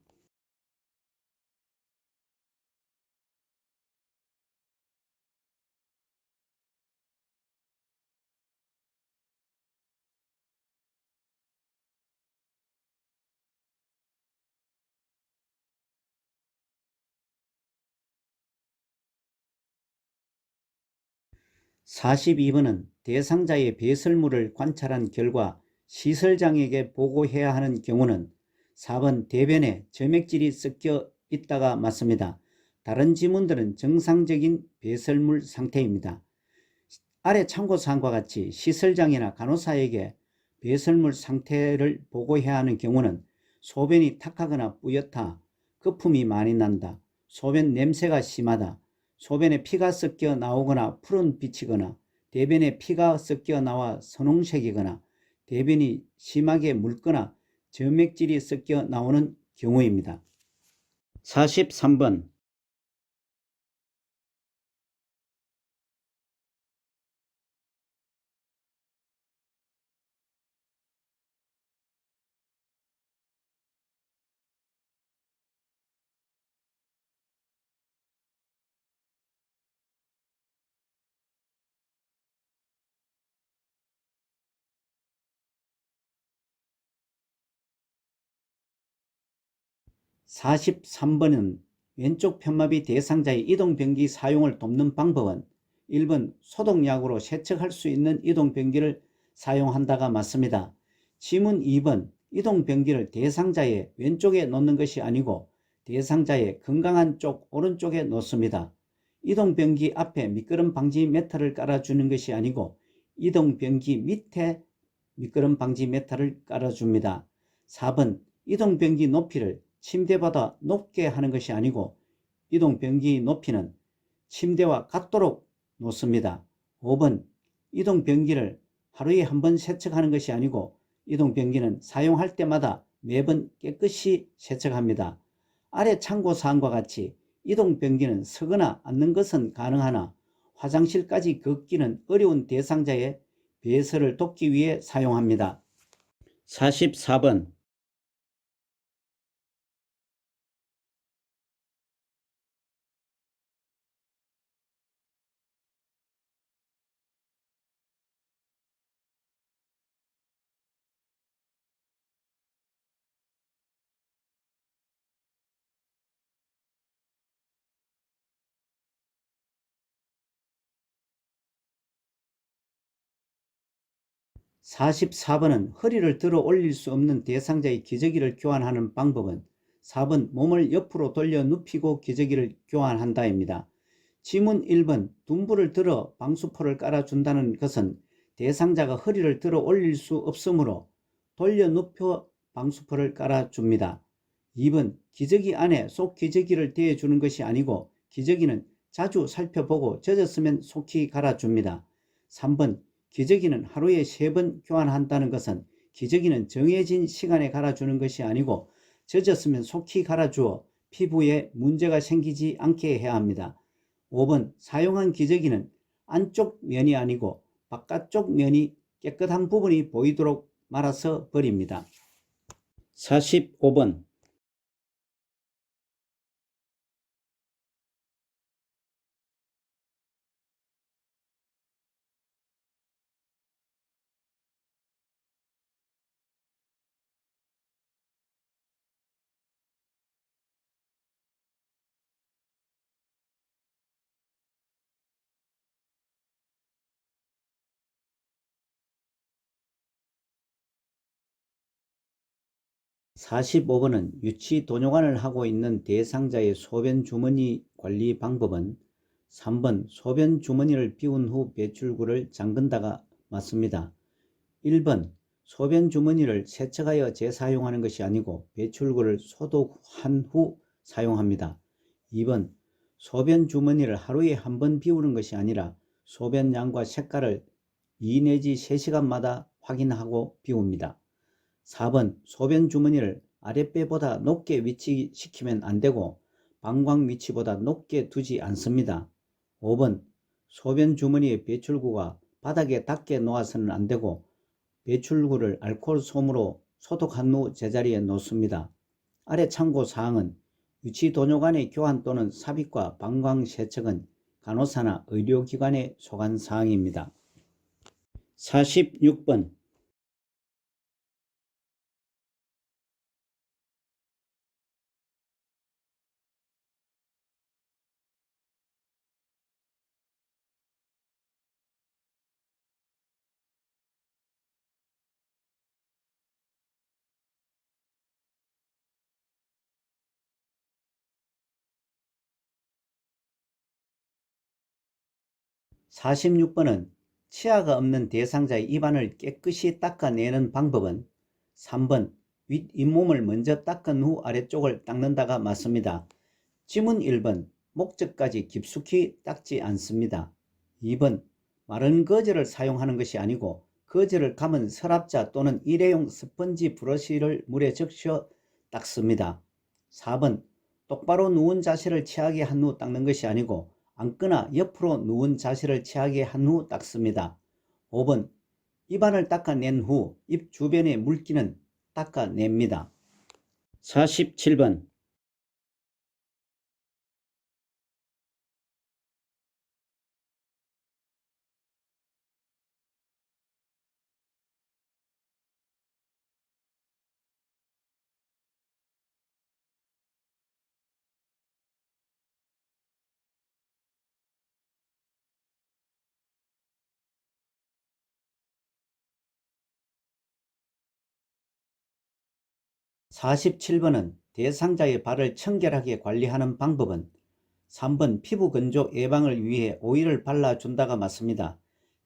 42번은 대상자의 배설물을 관찰한 결과 시설장에게 보고해야 하는 경우는 4번 대변에 점액질이 섞여 있다가 맞습니다. 다른 지문들은 정상적인 배설물 상태입니다. 아래 참고사항과 같이 시설장이나 간호사에게 배설물 상태를 보고해야 하는 경우는 소변이 탁하거나 뿌옇다, 거품이 많이 난다, 소변 냄새가 심하다, 소변에 피가 섞여 나오거나 푸른 빛이거나 대변에 피가 섞여 나와 선홍색이거나 대변이 심하게 묽거나 점액질이 섞여 나오는 경우입니다. 43번 43번은 왼쪽 편마비 대상자의 이동변기 사용을 돕는 방법은 1번 소독약으로 세척할 수 있는 이동변기를 사용한다가 맞습니다. 지문 2번 이동변기를 대상자의 왼쪽에 놓는 것이 아니고 대상자의 건강한 쪽 오른쪽에 놓습니다. 이동변기 앞에 미끄럼 방지 매트를 깔아주는 것이 아니고 이동변기 밑에 미끄럼 방지 메탈을 깔아줍니다. 4번 이동변기 높이를 침대보다 높게 하는 것이 아니고 이동변기 높이는 침대와 같도록 놓습니다. 5번 이동변기를 하루에 한 번 세척하는 것이 아니고 이동변기는 사용할 때마다 매번 깨끗이 세척합니다. 아래 참고사항과 같이 이동변기는 서거나 앉는 것은 가능하나 화장실까지 걷기는 어려운 대상자의 배설을 돕기 위해 사용합니다. 44번 44번은 허리를 들어 올릴 수 없는 대상자의 기저귀를 교환하는 방법은 4번 몸을 옆으로 돌려 눕히고 기저귀를 교환한다입니다. 지문 1번 둔부를 들어 방수포를 깔아준다는 것은 대상자가 허리를 들어 올릴 수 없으므로 돌려 눕혀 방수포를 깔아줍니다. 2번 기저귀 안에 속 기저귀를 대주는 것이 아니고 기저귀는 자주 살펴보고 젖었으면 속히 갈아줍니다. 3번 기저귀는 하루에 3번 교환한다는 것은 기저귀는 정해진 시간에 갈아주는 것이 아니고 젖었으면 속히 갈아주어 피부에 문제가 생기지 않게 해야 합니다. 5번 사용한 기저귀는 안쪽 면이 아니고 바깥쪽 면이 깨끗한 부분이 보이도록 말아서 버립니다. 45번 45번은 유치도뇨관을 하고 있는 대상자의 소변 주머니 관리 방법은 3번 소변 주머니를 비운 후 배출구를 잠근다가 맞습니다. 1번 소변 주머니를 세척하여 재사용하는 것이 아니고 배출구를 소독한 후 사용합니다. 2번 소변 주머니를 하루에 한 번 비우는 것이 아니라 소변량과 색깔을 2 내지 3시간마다 확인하고 비웁니다. 4번 소변 주머니를 아랫배보다 높게 위치시키면 안되고 방광 위치보다 높게 두지 않습니다. 5번 소변 주머니의 배출구가 바닥에 닿게 놓아서는 안되고 배출구를 알코올 솜으로 소독한 후 제자리에 놓습니다. 아래 참고사항은 유치도뇨관의 교환 또는 삽입과 방광 세척은 간호사나 의료기관의 소관사항입니다. 46번 46번은 치아가 없는 대상자의 입안을 깨끗이 닦아내는 방법은 3번 윗 잇몸을 먼저 닦은 후 아래쪽을 닦는다가 맞습니다. 지문 1번 목젖까지 깊숙이 닦지 않습니다. 2번 마른 거즈를 사용하는 것이 아니고 거즈를 감은 서랍자 또는 일회용 스펀지 브러쉬를 물에 적셔 닦습니다. 4번 똑바로 누운 자세를 취하게 한 후 닦는 것이 아니고 앉거나 옆으로 누운 자세를 취하게 한 후 닦습니다. 5번 입안을 닦아낸 후 입 주변의 물기는 닦아냅니다. 47번 47번은 대상자의 발을 청결하게 관리하는 방법은 3번 피부 건조 예방을 위해 오일을 발라준다가 맞습니다.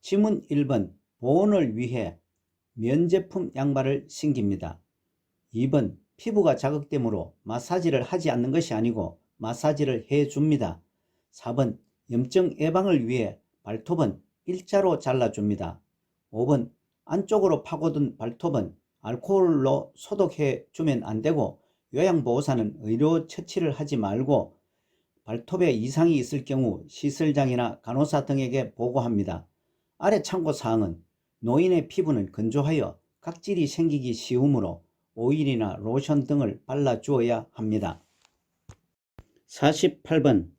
지문 1번 보온을 위해 면제품 양말을 신깁니다. 2번 피부가 자극되므로 마사지를 하지 않는 것이 아니고 마사지를 해줍니다. 4번 염증 예방을 위해 발톱은 일자로 잘라줍니다. 5번 안쪽으로 파고든 발톱은 알코올로 소독해 주면 안되고 요양보호사는 의료 처치를 하지 말고 발톱에 이상이 있을 경우 시설장이나 간호사 등에게 보고합니다. 아래 참고사항은 노인의 피부는 건조하여 각질이 생기기 쉬우므로 오일이나 로션 등을 발라주어야 합니다. 48번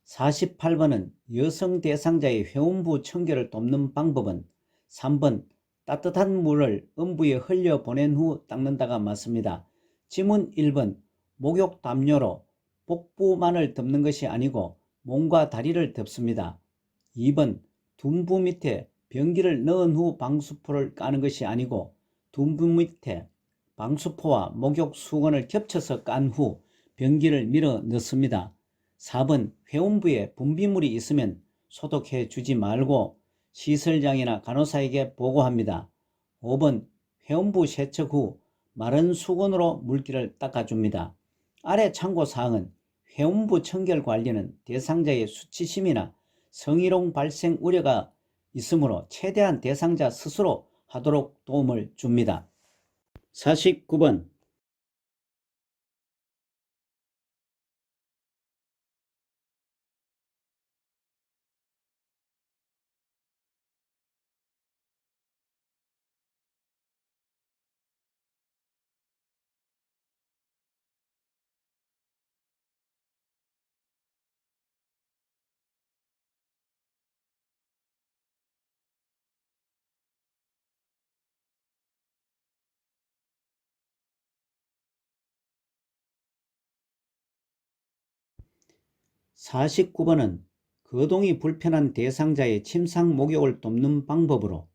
48번은 여성 대상자의 회음부 청결을 돕는 방법은 3번 따뜻한 물을 음부에 흘려보낸 후 닦는다가 맞습니다. 지문 1번 목욕 담요로 복부만을 덮는 것이 아니고 몸과 다리를 덮습니다. 2번 둔부 밑에 변기를 넣은 후 방수포를 까는 것이 아니고 둔부 밑에 방수포와 목욕 수건을 겹쳐서 깐 후 변기를 밀어 넣습니다. 4번 회원부에 분비물이 있으면 소독해 주지 말고 시설장이나 간호사에게 보고합니다. 5번 회원부 세척 후 마른 수건으로 물기를 닦아줍니다. 아래 참고사항은 회원부 청결 관리는 대상자의 수치심이나 성희롱 발생 우려가 있으므로 최대한 대상자 스스로 하도록 도움을 줍니다. 49번 49번은 거동이 불편한 대상자의 침상 목욕을 돕는 방법으로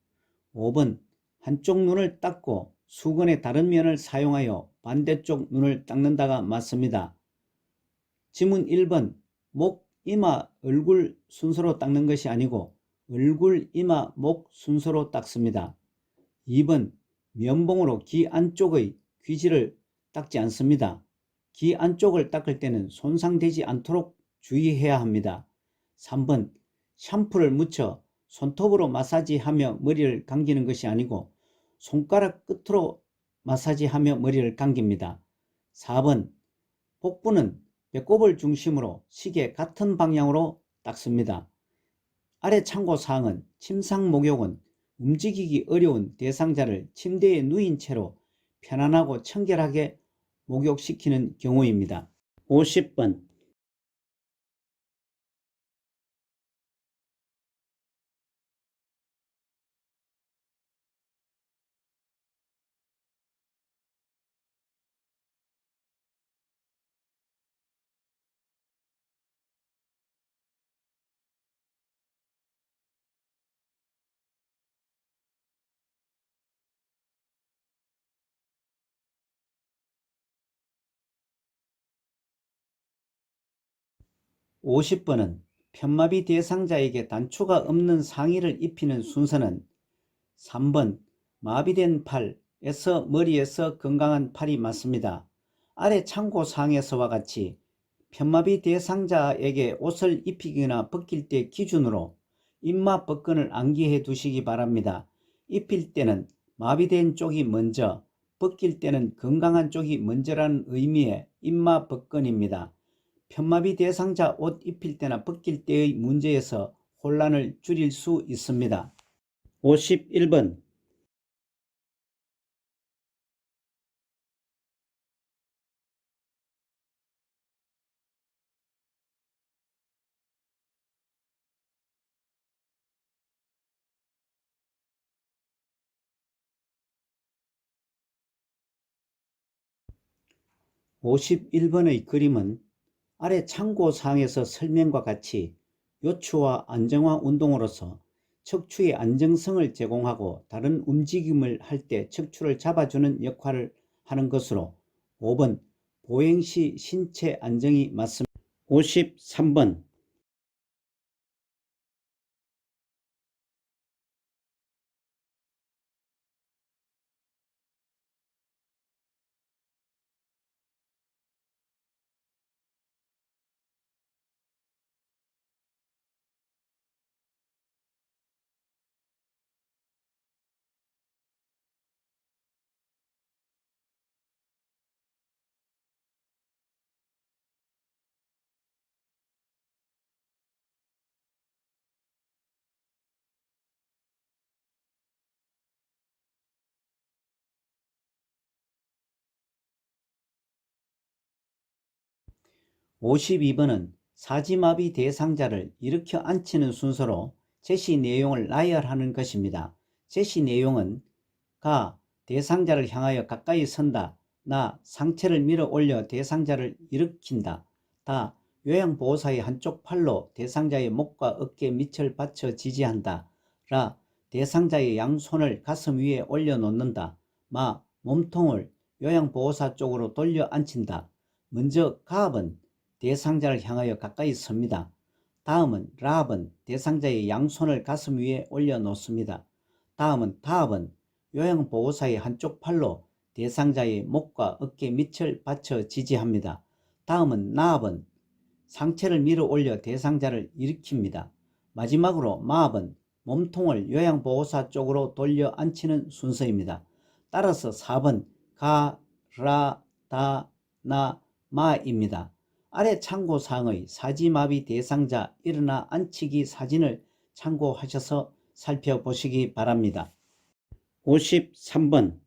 5번 한쪽 눈을 닦고 수건의 다른 면을 사용하여 반대쪽 눈을 닦는다가 맞습니다. 지문 1번 목, 이마, 얼굴 순서로 닦는 것이 아니고 얼굴, 이마, 목 순서로 닦습니다. 2번 면봉으로 귀 안쪽의 귀지를 닦지 않습니다. 귀 안쪽을 닦을 때는 손상되지 않도록 주의해야 합니다. 3번 샴푸를 묻혀 손톱으로 마사지하며 머리를 감기는 것이 아니고 손가락 끝으로 마사지하며 머리를 감깁니다. 4번 복부는 배꼽을 중심으로 시계 같은 방향으로 닦습니다. 아래 참고사항은 침상 목욕은 움직이기 어려운 대상자를 침대에 누인 채로 편안하고 청결하게 목욕시키는 경우입니다. 50번 50번은 편마비 대상자에게 단추가 없는 상의를 입히는 순서는 3번 마비된 팔에서 머리에서 건강한 팔이 맞습니다. 아래 참고사항에서와 같이 편마비 대상자에게 옷을 입히거나 벗길 때 기준으로 입마 벗건을 암기해 두시기 바랍니다. 입힐 때는 마비된 쪽이 먼저, 벗길 때는 건강한 쪽이 먼저라는 의미의 입마 벗건입니다. 편마비 대상자 옷 입힐 때나 벗길 때의 문제에서 혼란을 줄일 수 있습니다. 51번 51번의 그림은 아래 참고사항에서 설명과 같이 요추와 안정화 운동으로서 척추의 안정성을 제공하고 다른 움직임을 할 때 척추를 잡아주는 역할을 하는 것으로 5번 보행시 신체 안정이 맞습니다. 53번 52번은 사지마비 대상자를 일으켜 앉히는 순서로 제시 내용을 나열하는 것입니다. 제시 내용은 가. 대상자를 향하여 가까이 선다. 나. 상체를 밀어 올려 대상자를 일으킨다. 다. 요양보호사의 한쪽 팔로 대상자의 목과 어깨 밑을 받쳐 지지한다. 라. 대상자의 양손을 가슴 위에 올려놓는다. 마. 몸통을 요양보호사 쪽으로 돌려 앉힌다. 먼저 가압은 대상자를 향하여 가까이 섭니다. 다음은 라압은 대상자의 양손을 가슴 위에 올려놓습니다. 다음은 다압은 요양보호사의 한쪽 팔로 대상자의 목과 어깨 밑을 받쳐 지지합니다. 다음은 나압은 상체를 밀어 올려 대상자를 일으킵니다. 마지막으로 마압은 몸통을 요양보호사 쪽으로 돌려 앉히는 순서입니다. 따라서 4번 가, 라, 다, 나, 마입니다. 아래 참고사항의 사지마비 대상자 일어나 앉히기 사진을 참고하셔서 살펴보시기 바랍니다. 53번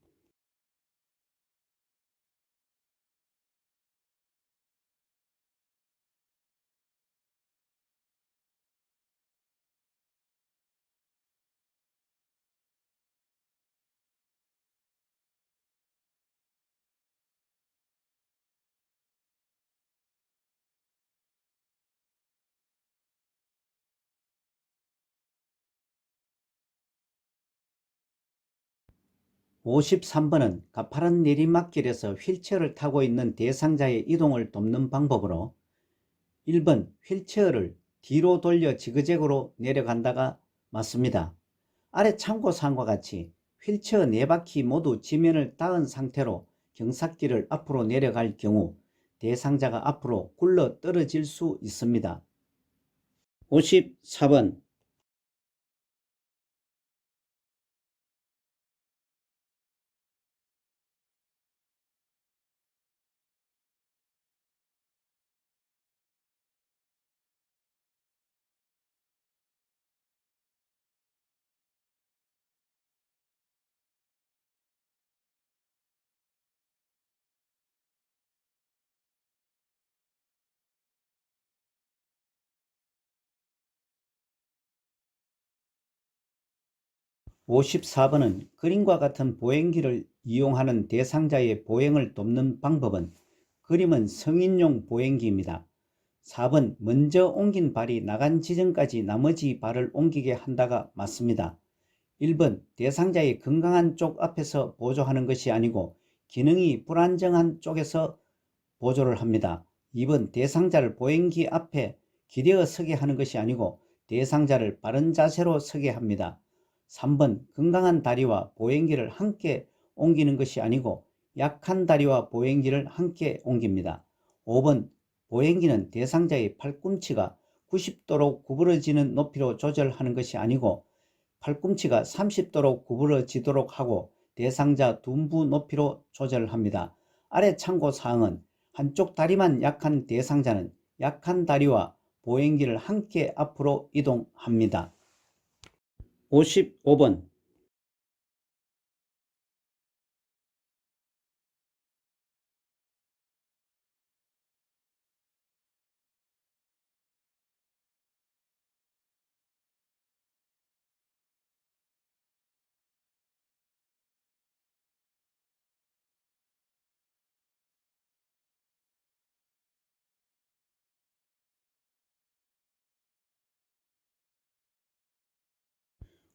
53번은 가파른 내리막길에서 휠체어를 타고 있는 대상자의 이동을 돕는 방법으로 1번 휠체어를 뒤로 돌려 지그재그로 내려간다가 맞습니다. 아래 참고사항과 같이 휠체어 4바퀴 모두 지면을 닿은 상태로 경사길을 앞으로 내려갈 경우 대상자가 앞으로 굴러 떨어질 수 있습니다. 54번 (54번은) 그림과 같은 보행기를 이용하는 대상자의 보행을 돕는 방법은 그림은 성인용 보행기입니다. 4번 먼저 옮긴 발이 나간 지점까지 나머지 발을 옮기게 한다가 맞습니다. 1번 대상자의 건강한 쪽 앞에서 보조하는 것이 아니고 기능이 불안정한 쪽에서 보조를 합니다. 2번 대상자를 보행기 앞에 기대어 서게 하는 것이 아니고 대상자를 바른 자세로 서게 합니다. 3번 건강한 다리와 보행기를 함께 옮기는 것이 아니고 약한 다리와 보행기를 함께 옮깁니다. 5번 보행기는 대상자의 팔꿈치가 90도로 구부러지는 높이로 조절하는 것이 아니고 팔꿈치가 30도로 구부러지도록 하고 대상자 둔부 높이로 조절합니다. 아래 참고사항은 한쪽 다리만 약한 대상자는 약한 다리와 보행기를 함께 앞으로 이동합니다. 55번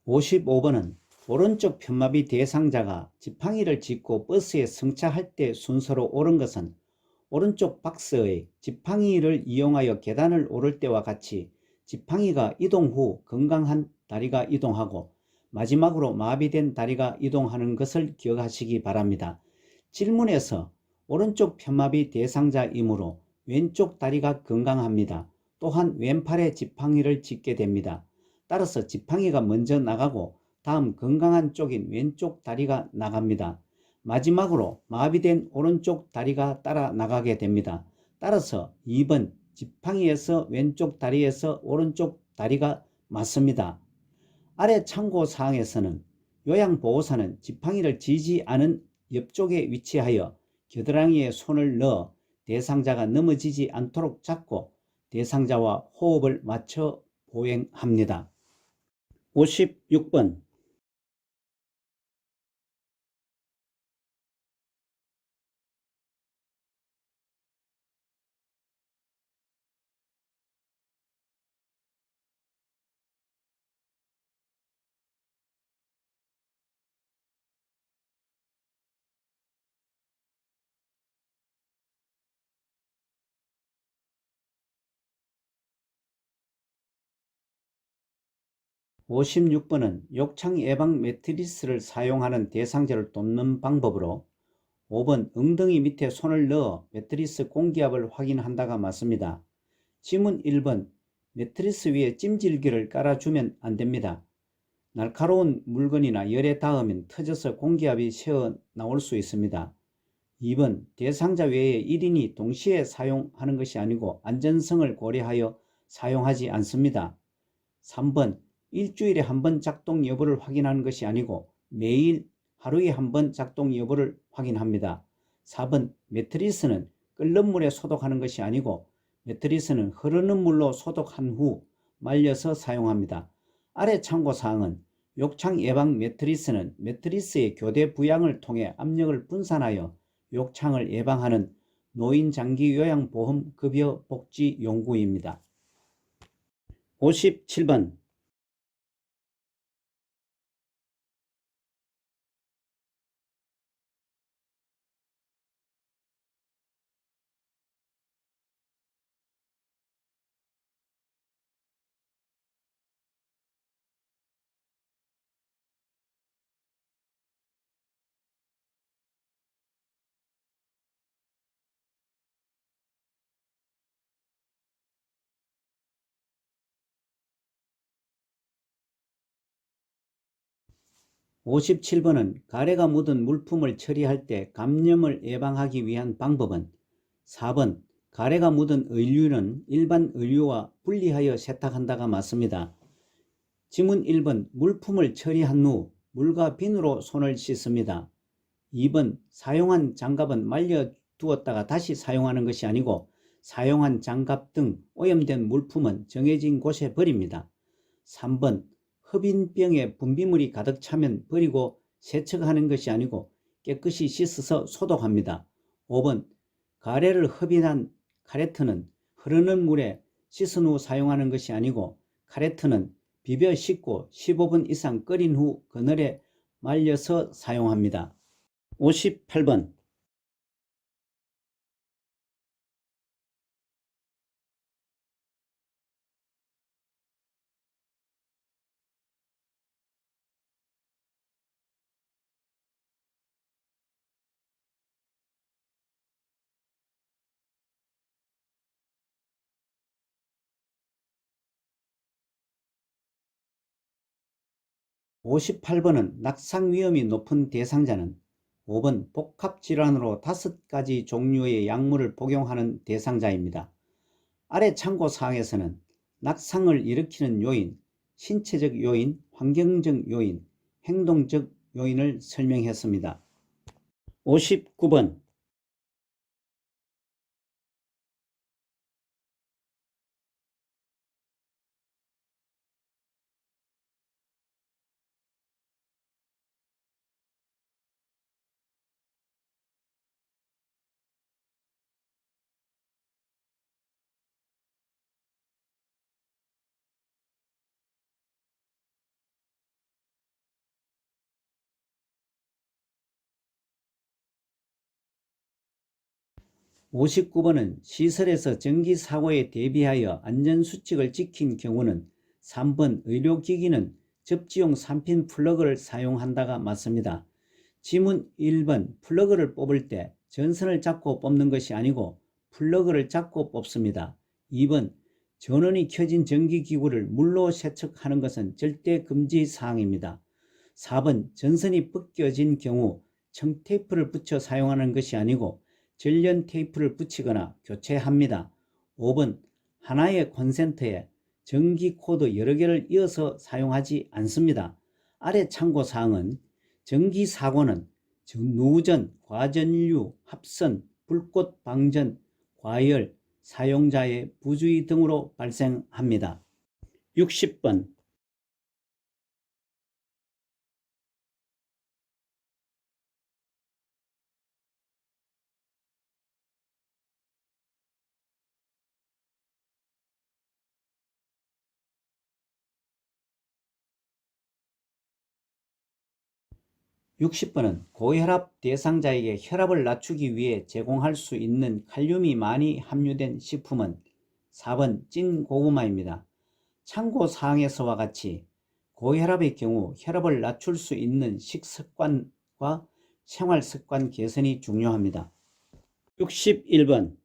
55번은 오른쪽 편마비 대상자가 지팡이를 짚고 버스에 승차할 때 순서로 옳은 것은 오른쪽 박스의 지팡이를 이용하여 계단을 오를 때와 같이 지팡이가 이동 후 건강한 다리가 이동하고 마지막으로 마비된 다리가 이동하는 것을 기억하시기 바랍니다. 질문에서 오른쪽 편마비 대상자이므로 왼쪽 다리가 건강합니다. 또한 왼팔에 지팡이를 짚게 됩니다. 따라서 지팡이가 먼저 나가고 다음 건강한 쪽인 왼쪽 다리가 나갑니다. 마지막으로 마비된 오른쪽 다리가 따라 나가게 됩니다. 따라서 2번 지팡이에서 왼쪽 다리에서 오른쪽 다리가 맞습니다. 아래 참고사항에서는 요양보호사는 지팡이를 쥐지 않은 옆쪽에 위치하여 겨드랑이에 손을 넣어 대상자가 넘어지지 않도록 잡고 대상자와 호흡을 맞춰 보행합니다. 56번 56번은 욕창 예방 매트리스를 사용하는 대상자를 돕는 방법으로 5번 엉덩이 밑에 손을 넣어 매트리스 공기압을 확인한다가 맞습니다. 지문 1번 매트리스 위에 찜질기를 깔아주면 안됩니다. 날카로운 물건이나 열에 닿으면 터져서 공기압이 새어 나올 수 있습니다. 2번 대상자 외에 1인이 동시에 사용하는 것이 아니고 안전성을 고려하여 사용하지 않습니다. 3번 일주일에 한 번 작동 여부를 확인하는 것이 아니고 매일 하루에 한 번 작동 여부를 확인합니다. 4번 매트리스는 끓는 물에 소독하는 것이 아니고 매트리스는 흐르는 물로 소독한 후 말려서 사용합니다. 아래 참고사항은 욕창 예방 매트리스는 매트리스의 교대 부양을 통해 압력을 분산하여 욕창을 예방하는 노인장기요양보험 급여 복지 연구입니다. 57번 57번은 가래가 묻은 물품을 처리할 때 감염을 예방하기 위한 방법은 4번 가래가 묻은 의류는 일반 의류와 분리하여 세탁한다가 맞습니다. 지문 1번 물품을 처리한 후 물과 비누로 손을 씻습니다. 2번 사용한 장갑은 말려 두었다가 다시 사용하는 것이 아니고 사용한 장갑 등 오염된 물품은 정해진 곳에 버립니다. 3번 흡인병에 분비물이 가득 차면 버리고 세척하는 것이 아니고 깨끗이 씻어서 소독합니다. 5번 가래를 흡인한 카레트는 흐르는 물에 씻은 후 사용하는 것이 아니고 카레트는 비벼 씻고 15분 이상 끓인 후 그늘에 말려서 사용합니다. 58번 낙상 위험이 높은 대상자는 5번 복합질환으로 5가지 종류의 약물을 복용하는 대상자입니다. 아래 참고사항에서는 낙상을 일으키는 요인, 신체적 요인, 환경적 요인, 행동적 요인을 설명했습니다. 59번 59번은 시설에서 전기사고에 대비하여 안전수칙을 지킨 경우는 3번 의료기기는 접지용 3핀 플러그를 사용한다가 맞습니다. 지문 1번 플러그를 뽑을 때 전선을 잡고 뽑는 것이 아니고 플러그를 잡고 뽑습니다. 2번 전원이 켜진 전기기구를 물로 세척하는 것은 절대 금지 사항입니다. 4번 전선이 벗겨진 경우 청테이프를 붙여 사용하는 것이 아니고 절연 테이프를 붙이거나 교체합니다. 5번 하나의 콘센트에 전기 코드 여러 개를 이어서 사용하지 않습니다. 아래 참고사항은 전기사고는 누전, 과전류, 합선, 불꽃 방전, 과열, 사용자의 부주의 등으로 발생합니다. 60번 60번은 고혈압 대상자에게 혈압을 낮추기 위해 제공할 수 있는 칼륨이 많이 함유된 식품은 4번 찐 고구마입니다. 참고사항에서와 같이 고혈압의 경우 혈압을 낮출 수 있는 식습관과 생활습관 개선이 중요합니다. 61번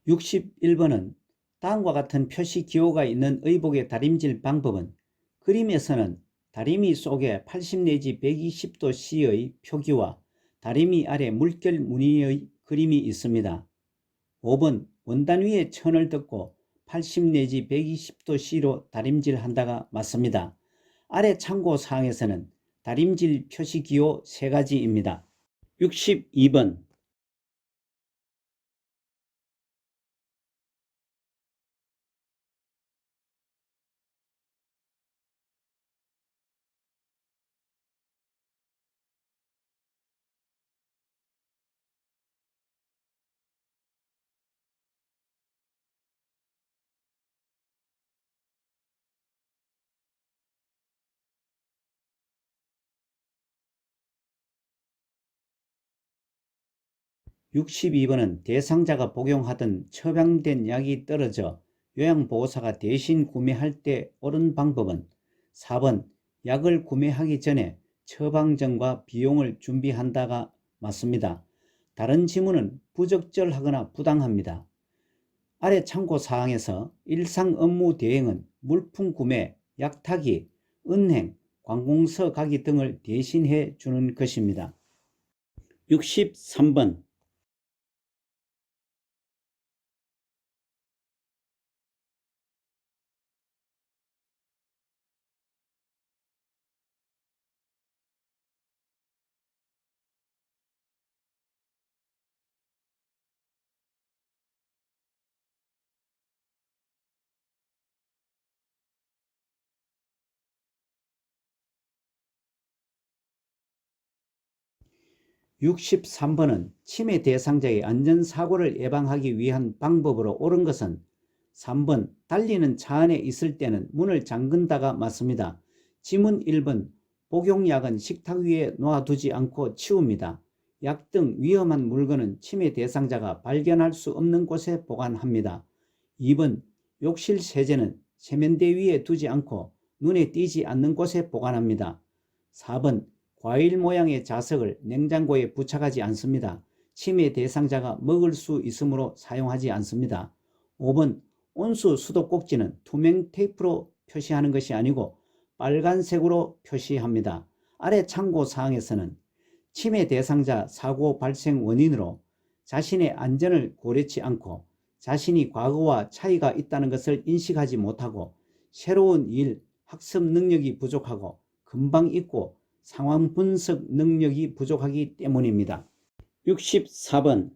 61번은 다음과 같은 표시 기호가 있는 의복의 다림질 방법은 그림에서는 다리미 속에 80 내지 120도씨의 표기와 다리미 아래 물결 무늬의 그림이 있습니다. 5번 원단 위에 천을 덮고 80 내지 120도씨로 다림질한다가 맞습니다. 아래 참고사항에서는 다림질 표시기호 3가지입니다. 62번 62번은 대상자가 복용하던 처방된 약이 떨어져 요양보호사가 대신 구매할 때 옳은 방법은 4번 약을 구매하기 전에 처방전과 비용을 준비한다가 맞습니다. 다른 지문은 부적절하거나 부당합니다. 아래 참고사항에서 일상 업무 대행은 물품 구매, 약타기, 은행, 관공서 가기 등을 대신해 주는 것입니다. 63번 63번은 치매 대상자의 안전사고를 예방하기 위한 방법으로 옳은 것은 3번 달리는 차 안에 있을 때는 문을 잠근다가 맞습니다. 지문 1번 복용약은 식탁 위에 놓아두지 않고 치웁니다. 약 등 위험한 물건은 치매 대상자가 발견할 수 없는 곳에 보관합니다. 2번 욕실 세제는 세면대 위에 두지 않고 눈에 띄지 않는 곳에 보관합니다. 4번 과일 모양의 자석을 냉장고에 부착하지 않습니다. 치매 대상자가 먹을 수 있으므로 사용하지 않습니다. 5번 온수 수도꼭지는 투명 테이프로 표시하는 것이 아니고 빨간색으로 표시합니다. 아래 참고사항에서는 치매 대상자 사고 발생 원인으로 자신의 안전을 고려치 않고 자신이 과거와 차이가 있다는 것을 인식하지 못하고 새로운 일, 학습 능력이 부족하고 금방 잊고 상황 분석 능력이 부족하기 때문입니다. 64번.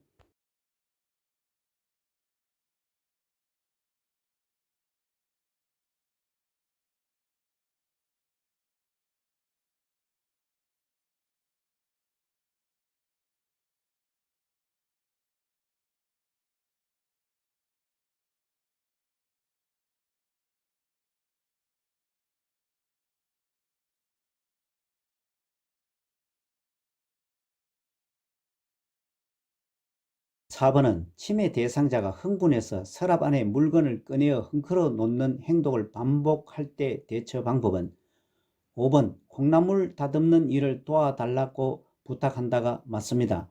(4번은) 침해 대상자가 흥분해서 서랍 안에 물건을 꺼내어 헝클어 놓는 행동을 반복할 때 대처 방법은 5번 콩나물 다듬는 일을 도와달라고 부탁한다가 맞습니다.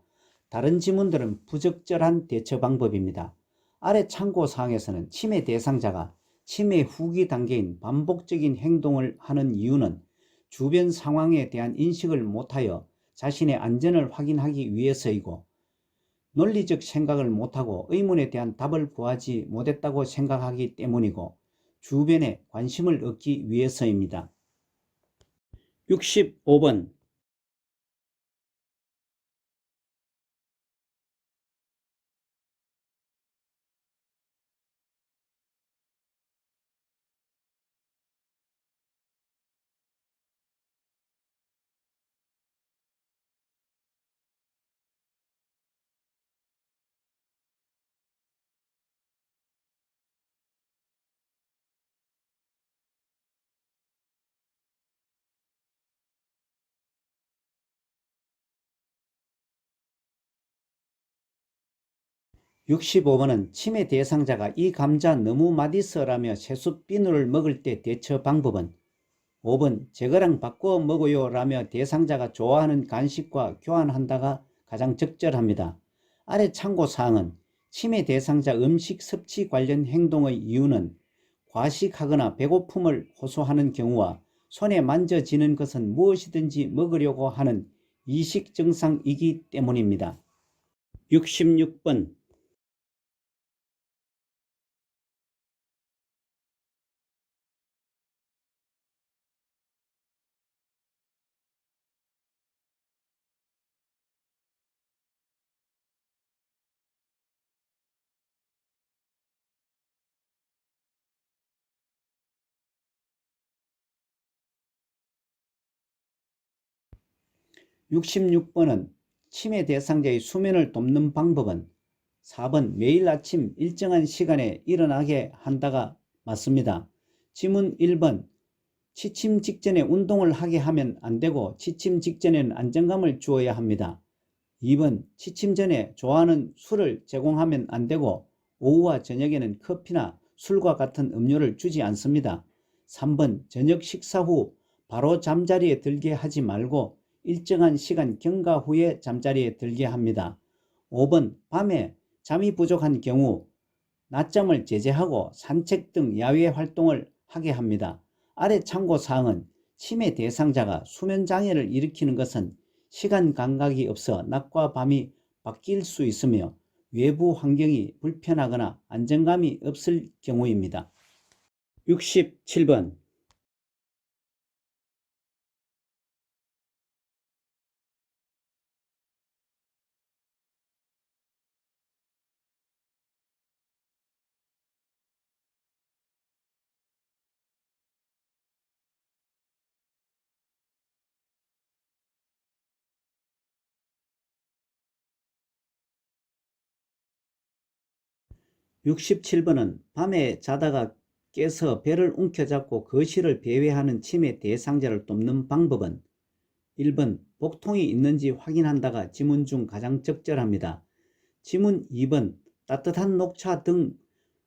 다른 지문들은 부적절한 대처 방법입니다. 아래 참고사항에서는 침해 대상자가 침해 후기 단계인 반복적인 행동을 하는 이유는 주변 상황에 대한 인식을 못하여 자신의 안전을 확인하기 위해서이고, 논리적 생각을 못하고 의문에 대한 답을 구하지 못했다고 생각하기 때문이고, 주변에 관심을 얻기 위해서입니다. 65번. (65번은) 침해 대상자가 이 감자 너무 맛있어라며 채소 비누를 먹을 때 대처 방법은 5번 저거랑 바꿔 먹어요 라며 대상자가 좋아하는 간식과 교환한다가 가장 적절합니다. 아래 참고사항은 침해 대상자 음식 섭취 관련 행동의 이유는 과식하거나 배고픔을 호소하는 경우와 손에 만져지는 것은 무엇이든지 먹으려고 하는 이식 증상이기 때문입니다. 66번. (66번은) 침해 대상자의 수면을 돕는 방법은 4번 매일 아침 일정한 시간에 일어나게 한다가 맞습니다. 지문 1번 취침 직전에 운동을 하게 하면 안되고 취침 직전에는 안정감을 주어야 합니다. 2번 취침 전에 좋아하는 술을 제공하면 안되고 오후와 저녁에는 커피나 술과 같은 음료를 주지 않습니다. 3번 저녁 식사 후 바로 잠자리에 들게 하지 말고 일정한 시간 경과 후에 잠자리에 들게 합니다. 5번 밤에 잠이 부족한 경우 낮잠을 제재하고 산책 등 야외 활동을 하게 합니다. 아래 참고사항은 침해 대상자가 수면장애를 일으키는 것은 시간 감각이 없어 낮과 밤이 바뀔 수 있으며 외부 환경이 불편하거나 안정감이 없을 경우입니다. 67번. 67번은 밤에 자다가 깨서 배를 움켜잡고 거실을 배회하는 침해 대상자를 돕는 방법은 1번 복통이 있는지 확인한다가 지문 중 가장 적절합니다. 지문 2번 따뜻한 녹차 등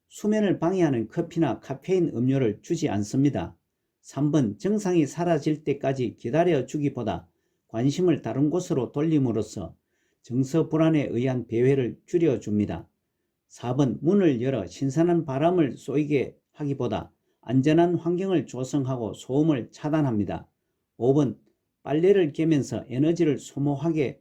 수면을 방해하는 커피나 카페인 음료를 주지 않습니다. 3번 증상이 사라질 때까지 기다려 주기보다 관심을 다른 곳으로 돌림으로써 정서 불안에 의한 배회를 줄여줍니다. 4번 문을 열어 신선한 바람을 쏘이게 하기보다 안전한 환경을 조성하고 소음을 차단합니다. 5번 빨래를 개면서 에너지를 소모하게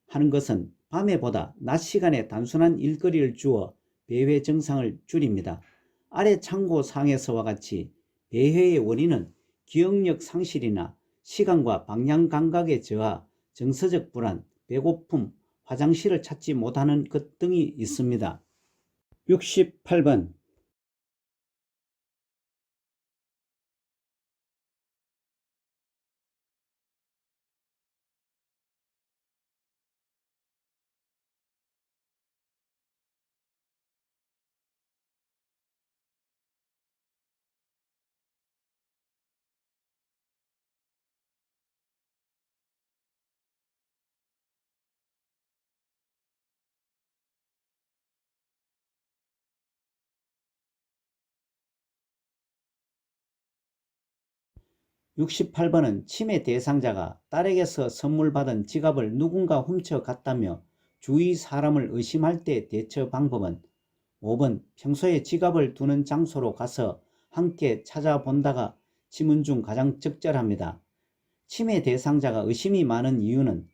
하는 것은 밤에보다 낮 시간에 단순한 일거리를 주어 배회 증상을 줄입니다. 아래 참고사항에서와 같이 배회의 원인은 기억력 상실이나 시간과 방향 감각의 저하, 정서적 불안, 배고픔, 화장실을 찾지 못하는 것 등이 있습니다. 68번 치매 대상자가 딸에게서 선물 받은 지갑을 누군가 훔쳐갔다며 주위 사람을 의심할 때 대처 방법은 5번 평소에 지갑을 두는 장소로 가서 함께 찾아본다가 지문 중 가장 적절합니다. 치매 대상자가 의심이 많은 이유는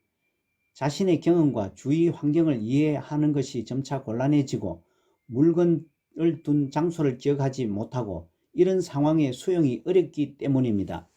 자신의 경험과 주위 환경을 이해하는 것이 점차 곤란해지고 물건을 둔 장소를 기억하지 못하고 이런 상황에 수용이 어렵기 때문입니다.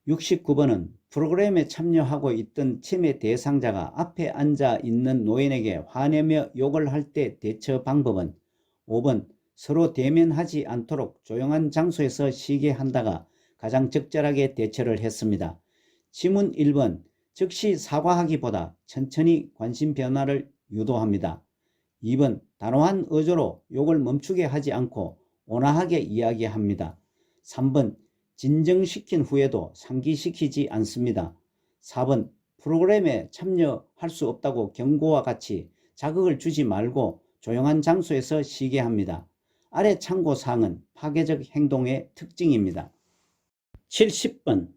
69번 프로그램에 참여하고 있던 치매 대상자가 앞에 앉아 있는 노인에게 화내며 욕을 할 때 대처 방법은 5번 서로 대면하지 않도록 조용한 장소에서 쉬게 한다가 가장 적절하게 대처를 했습니다. 지문 1번 즉시 사과하기보다 천천히 관심 변화를 유도합니다. 2번 단호한 어조로 욕을 멈추게 하지 않고 온화하게 이야기합니다. 3번 진정시킨 후에도 상기시키지 않습니다. 4번 프로그램에 참여할 수 없다고 경고와 같이 자극을 주지 말고 조용한 장소에서 쉬게 합니다. 아래 참고사항은 파괴적 행동의 특징입니다. 70번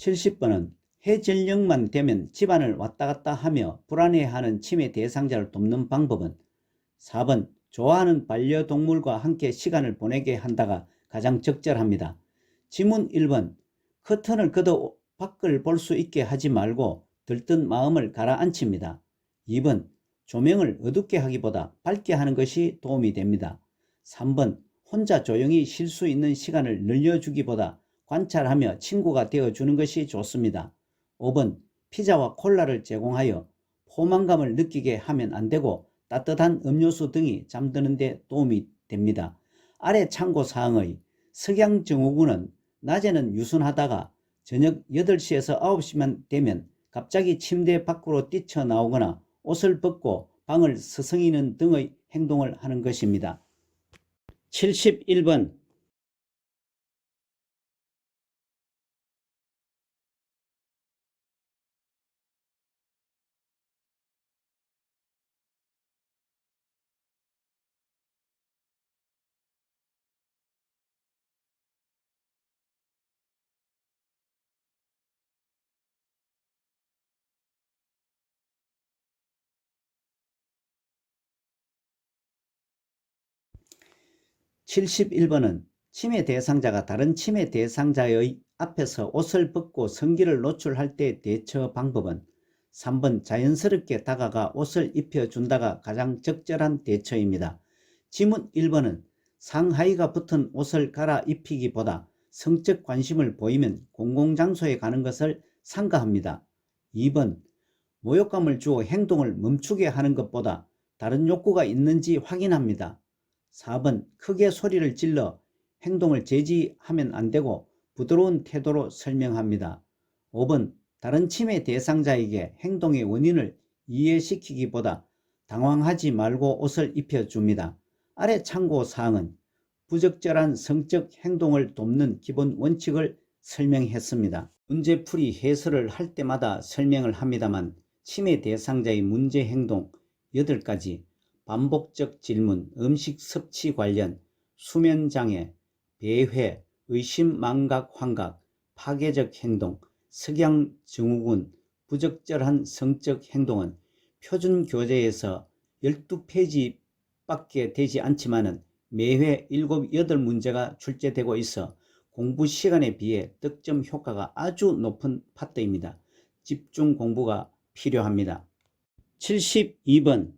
70번은 해전력만 되면 집안을 왔다 갔다 하며 불안해하는 치매 대상자를 돕는 방법은 4번 좋아하는 반려동물과 함께 시간을 보내게 한다가 가장 적절합니다. 지문 1번 커튼을 걷어 밖을 볼 수 있게 하지 말고 들뜬 마음을 가라앉힙니다. 2번 조명을 어둡게 하기보다 밝게 하는 것이 도움이 됩니다. 3번 혼자 조용히 쉴 수 있는 시간을 늘려주기보다 관찰하며 친구가 되어주는 것이 좋습니다. 5번 피자와 콜라를 제공하여 포만감을 느끼게 하면 안 되고 따뜻한 음료수 등이 잠드는 데 도움이 됩니다. 아래 참고사항의 석양증후군은 낮에는 유순하다가 저녁 8시에서 9시만 되면 갑자기 침대 밖으로 뛰쳐나오거나 옷을 벗고 방을 서성이는 등의 행동을 하는 것입니다. 71번 71번은 치매 대상자가 다른 치매 대상자의 앞에서 옷을 벗고 성기를 노출할 때 대처 방법은 3번 자연스럽게 다가가 옷을 입혀준다가 가장 적절한 대처입니다. 지문 1번은 상하의가 붙은 옷을 갈아입히기보다 성적 관심을 보이면 공공장소에 가는 것을 삼가합니다. 2번 모욕감을 주어 행동을 멈추게 하는 것보다 다른 욕구가 있는지 확인합니다. 4번 크게 소리를 질러 행동을 제지하면 안 되고 부드러운 태도로 설명합니다. 5번 다른 치매 대상자에게 행동의 원인을 이해시키기보다 당황하지 말고 옷을 입혀줍니다. 아래 참고사항은 부적절한 성적 행동을 돕는 기본 원칙을 설명했습니다. 문제풀이 해설을 할 때마다 설명을 합니다만 치매 대상자의 문제 행동 8가지, 반복적 질문, 음식 섭취 관련, 수면장애, 배회, 의심 망각 환각, 파괴적 행동, 석양 증후군, 부적절한 성적 행동은 표준 교재에서 12페이지밖에 되지 않지만 매회 7, 8문제가 출제되고 있어 공부 시간에 비해 득점 효과가 아주 높은 파트입니다. 집중 공부가 필요합니다. 72번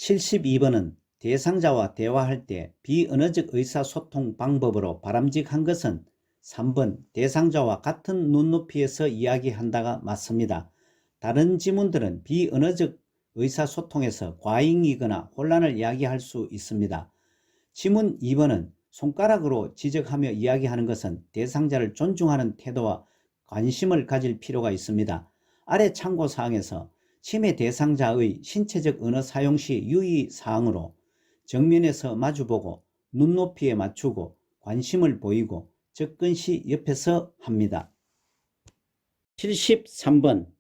72번은 대상자와 대화할 때 비언어적 의사소통 방법으로 바람직한 것은 3번 대상자와 같은 눈높이에서 이야기한다가 맞습니다. 다른 지문들은 비언어적 의사소통에서 과잉이거나 혼란을 야기할 수 있습니다. 지문 2번은 손가락으로 지적하며 이야기하는 것은 대상자를 존중하는 태도와 관심을 가질 필요가 있습니다. 아래 참고사항에서 치매 대상자의 신체적 언어 사용 시 유의사항으로 정면에서 마주보고 눈높이에 맞추고 관심을 보이고 접근 시 옆에서 합니다. 73번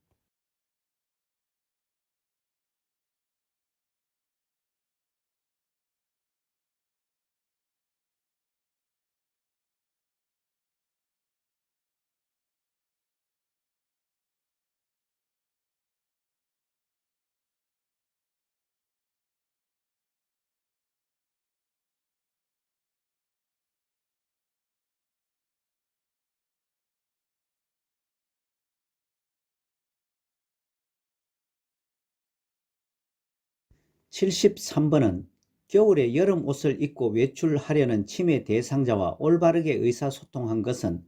73번은 겨울에 여름 옷을 입고 외출하려는 치매 대상자와 올바르게 의사소통한 것은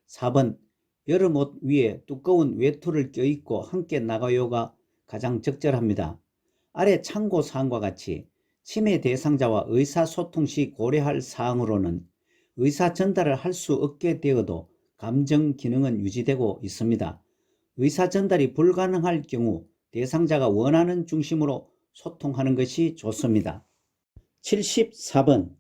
4번 여름 옷 위에 두꺼운 외투를 껴입고 함께 나가요가 가장 적절합니다. 아래 참고사항과 같이 치매 대상자와 의사소통 시 고려할 사항으로는 의사 전달을 할 수 없게 되어도 감정 기능은 유지되고 있습니다. 의사 전달이 불가능할 경우 대상자가 원하는 중심으로 소통하는 것이 좋습니다. 74번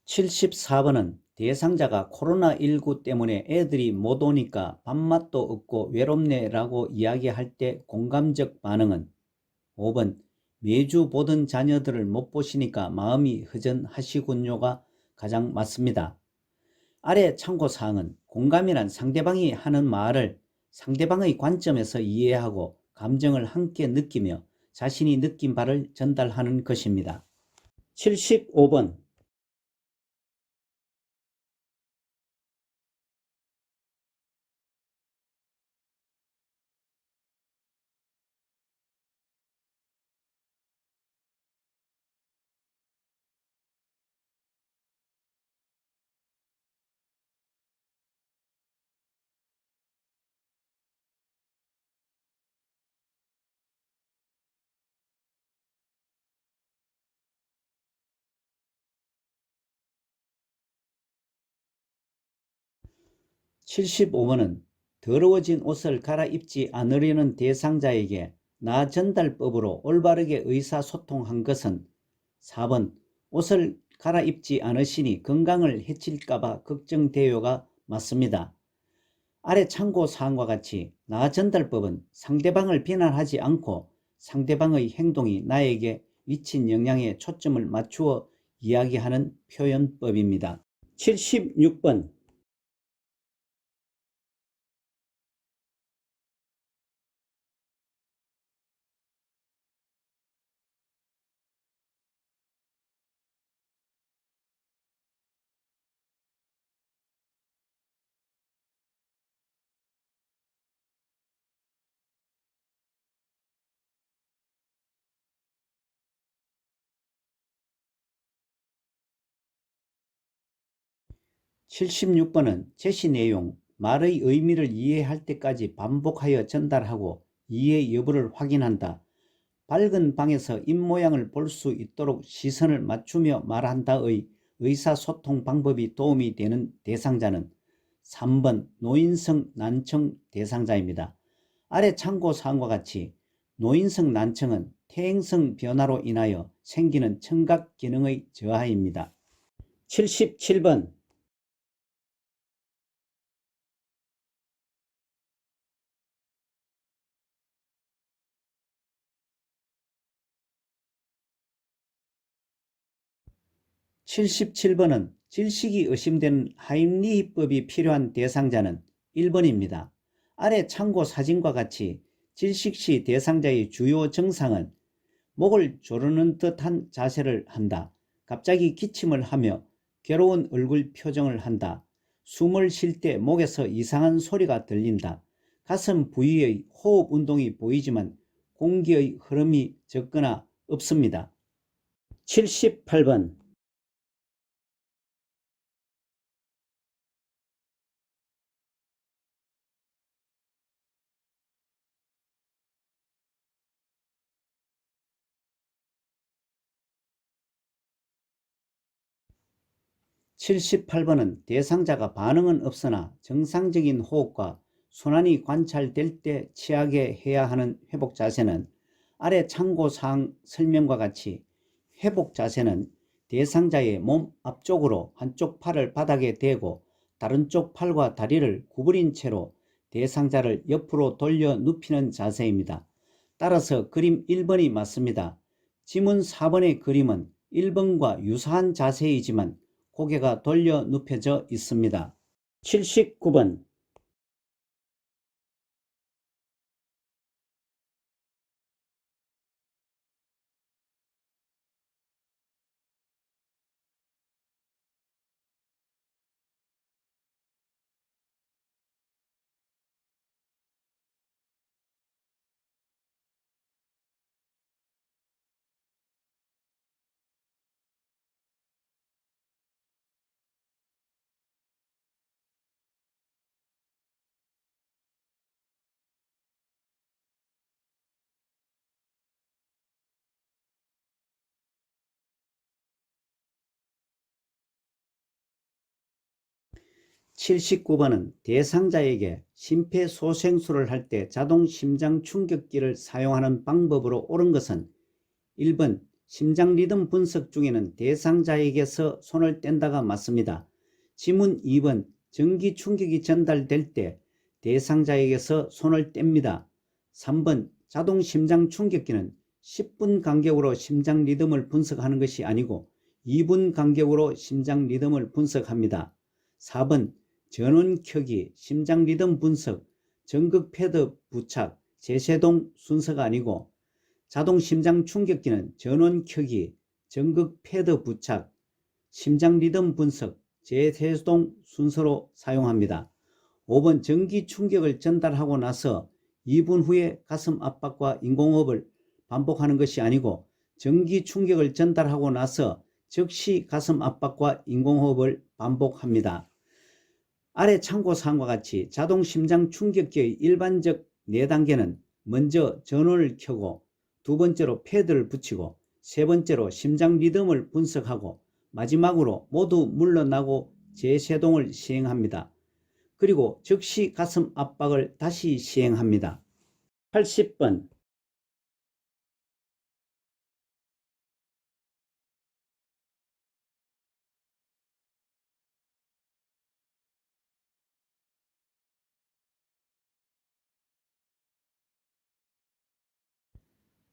74번은 대상자가 코로나19 때문에 애들이 못 오니까 밥맛도 없고 외롭네 라고 이야기할 때 공감적 반응은 5번 매주 보던 자녀들을 못 보시니까 마음이 허전하시군요가 가장 맞습니다. 아래 참고사항은 공감이란 상대방이 하는 말을 상대방의 관점에서 이해하고 감정을 함께 느끼며 자신이 느낀 바를 전달하는 것입니다. 75번 75번은 더러워진 옷을 갈아입지 않으려는 대상자에게 나 전달법으로 올바르게 의사소통한 것은 4번 옷을 갈아입지 않으시니 건강을 해칠까봐 걱정돼요가 맞습니다. 아래 참고 사항과 같이 나 전달법은 상대방을 비난하지 않고 상대방의 행동이 나에게 미친 영향에 초점을 맞추어 이야기하는 표현법입니다. 76번 76번은 제시 내용, 말의 의미를 이해할 때까지 반복하여 전달하고 이해 여부를 확인한다. 밝은 방에서 입모양을 볼 수 있도록 시선을 맞추며 말한다의 의사소통 방법이 도움이 되는 대상자는 3번 노인성 난청 대상자입니다. 아래 참고사항과 같이 노인성 난청은 퇴행성 변화로 인하여 생기는 청각 기능의 저하입니다. 77번 77번은 질식이 의심되는 하임리히법이 필요한 대상자는 1번입니다. 아래 참고 사진과 같이 질식 시 대상자의 주요 증상은 목을 조르는 듯한 자세를 한다. 갑자기 기침을 하며 괴로운 얼굴 표정을 한다. 숨을 쉴 때 목에서 이상한 소리가 들린다. 가슴 부위의 호흡 운동이 보이지만 공기의 흐름이 적거나 없습니다. 78번 78번은 대상자가 반응은 없으나 정상적인 호흡과 순환이 관찰될 때 취하게 해야 하는 회복 자세는 아래 참고사항 설명과 같이 회복 자세는 대상자의 몸 앞쪽으로 한쪽 팔을 바닥에 대고 다른 쪽 팔과 다리를 구부린 채로 대상자를 옆으로 돌려 눕히는 자세입니다. 따라서 그림 1번이 맞습니다. 지문 4번의 그림은 1번과 유사한 자세이지만 고개가 돌려 눕혀져 있습니다. 79번 79번은 대상자에게 심폐소생술을 할 때 자동 심장 충격기를 사용하는 방법으로 옳은 것은 1번 심장 리듬 분석 중에는 대상자에게서 손을 뗀다가 맞습니다. 지문 2번 전기 충격이 전달될 때 대상자에게서 손을 뗍니다. 3번 자동 심장 충격기는 10분 간격으로 심장 리듬을 분석하는 것이 아니고 2분 간격으로 심장 리듬을 분석합니다. 4번 전원 켜기, 심장 리듬 분석, 전극 패드 부착, 제세동 순서가 아니고 자동 심장 충격기는 전원 켜기, 전극 패드 부착, 심장 리듬 분석, 제세동 순서로 사용합니다. 5번 전기 충격을 전달하고 나서 2분 후에 가슴 압박과 인공호흡을 반복하는 것이 아니고 전기 충격을 전달하고 나서 즉시 가슴 압박과 인공호흡을 반복합니다. 아래 참고사항과 같이 자동 심장 충격기의 일반적 4단계는 먼저 전원을 켜고 두 번째로 패드를 붙이고 세 번째로 심장 리듬을 분석하고 마지막으로 모두 물러나고 재세동을 시행합니다. 그리고 즉시 가슴 압박을 다시 시행합니다. 80번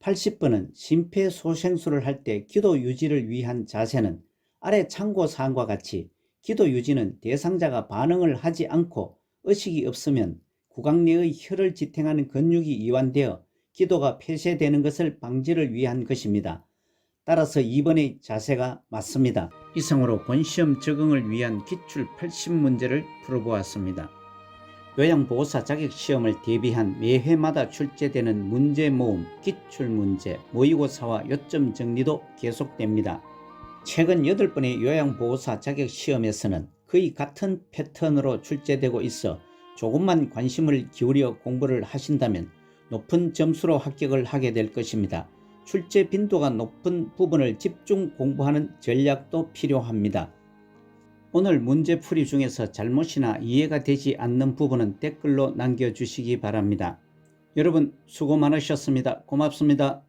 80번은 심폐소생술을 할 때 기도 유지를 위한 자세는 아래 참고사항과 같이 기도 유지는 대상자가 반응을 하지 않고 의식이 없으면 구강 내의 혀를 지탱하는 근육이 이완되어 기도가 폐쇄되는 것을 방지를 위한 것입니다. 따라서 2번의 자세가 맞습니다. 이상으로 본시험 적응을 위한 기출 80문제를 풀어보았습니다. 요양보호사 자격시험을 대비한 매회마다 출제되는 문제 모음, 기출문제, 모의고사와 요점 정리도 계속됩니다. 최근 8번의 요양보호사 자격시험에서는 거의 같은 패턴으로 출제되고 있어 조금만 관심을 기울여 공부를 하신다면 높은 점수로 합격을 하게 될 것입니다. 출제 빈도가 높은 부분을 집중 공부하는 전략도 필요합니다. 오늘 문제풀이 중에서 잘못이나 이해가 되지 않는 부분은 댓글로 남겨주시기 바랍니다. 여러분 수고 많으셨습니다. 고맙습니다.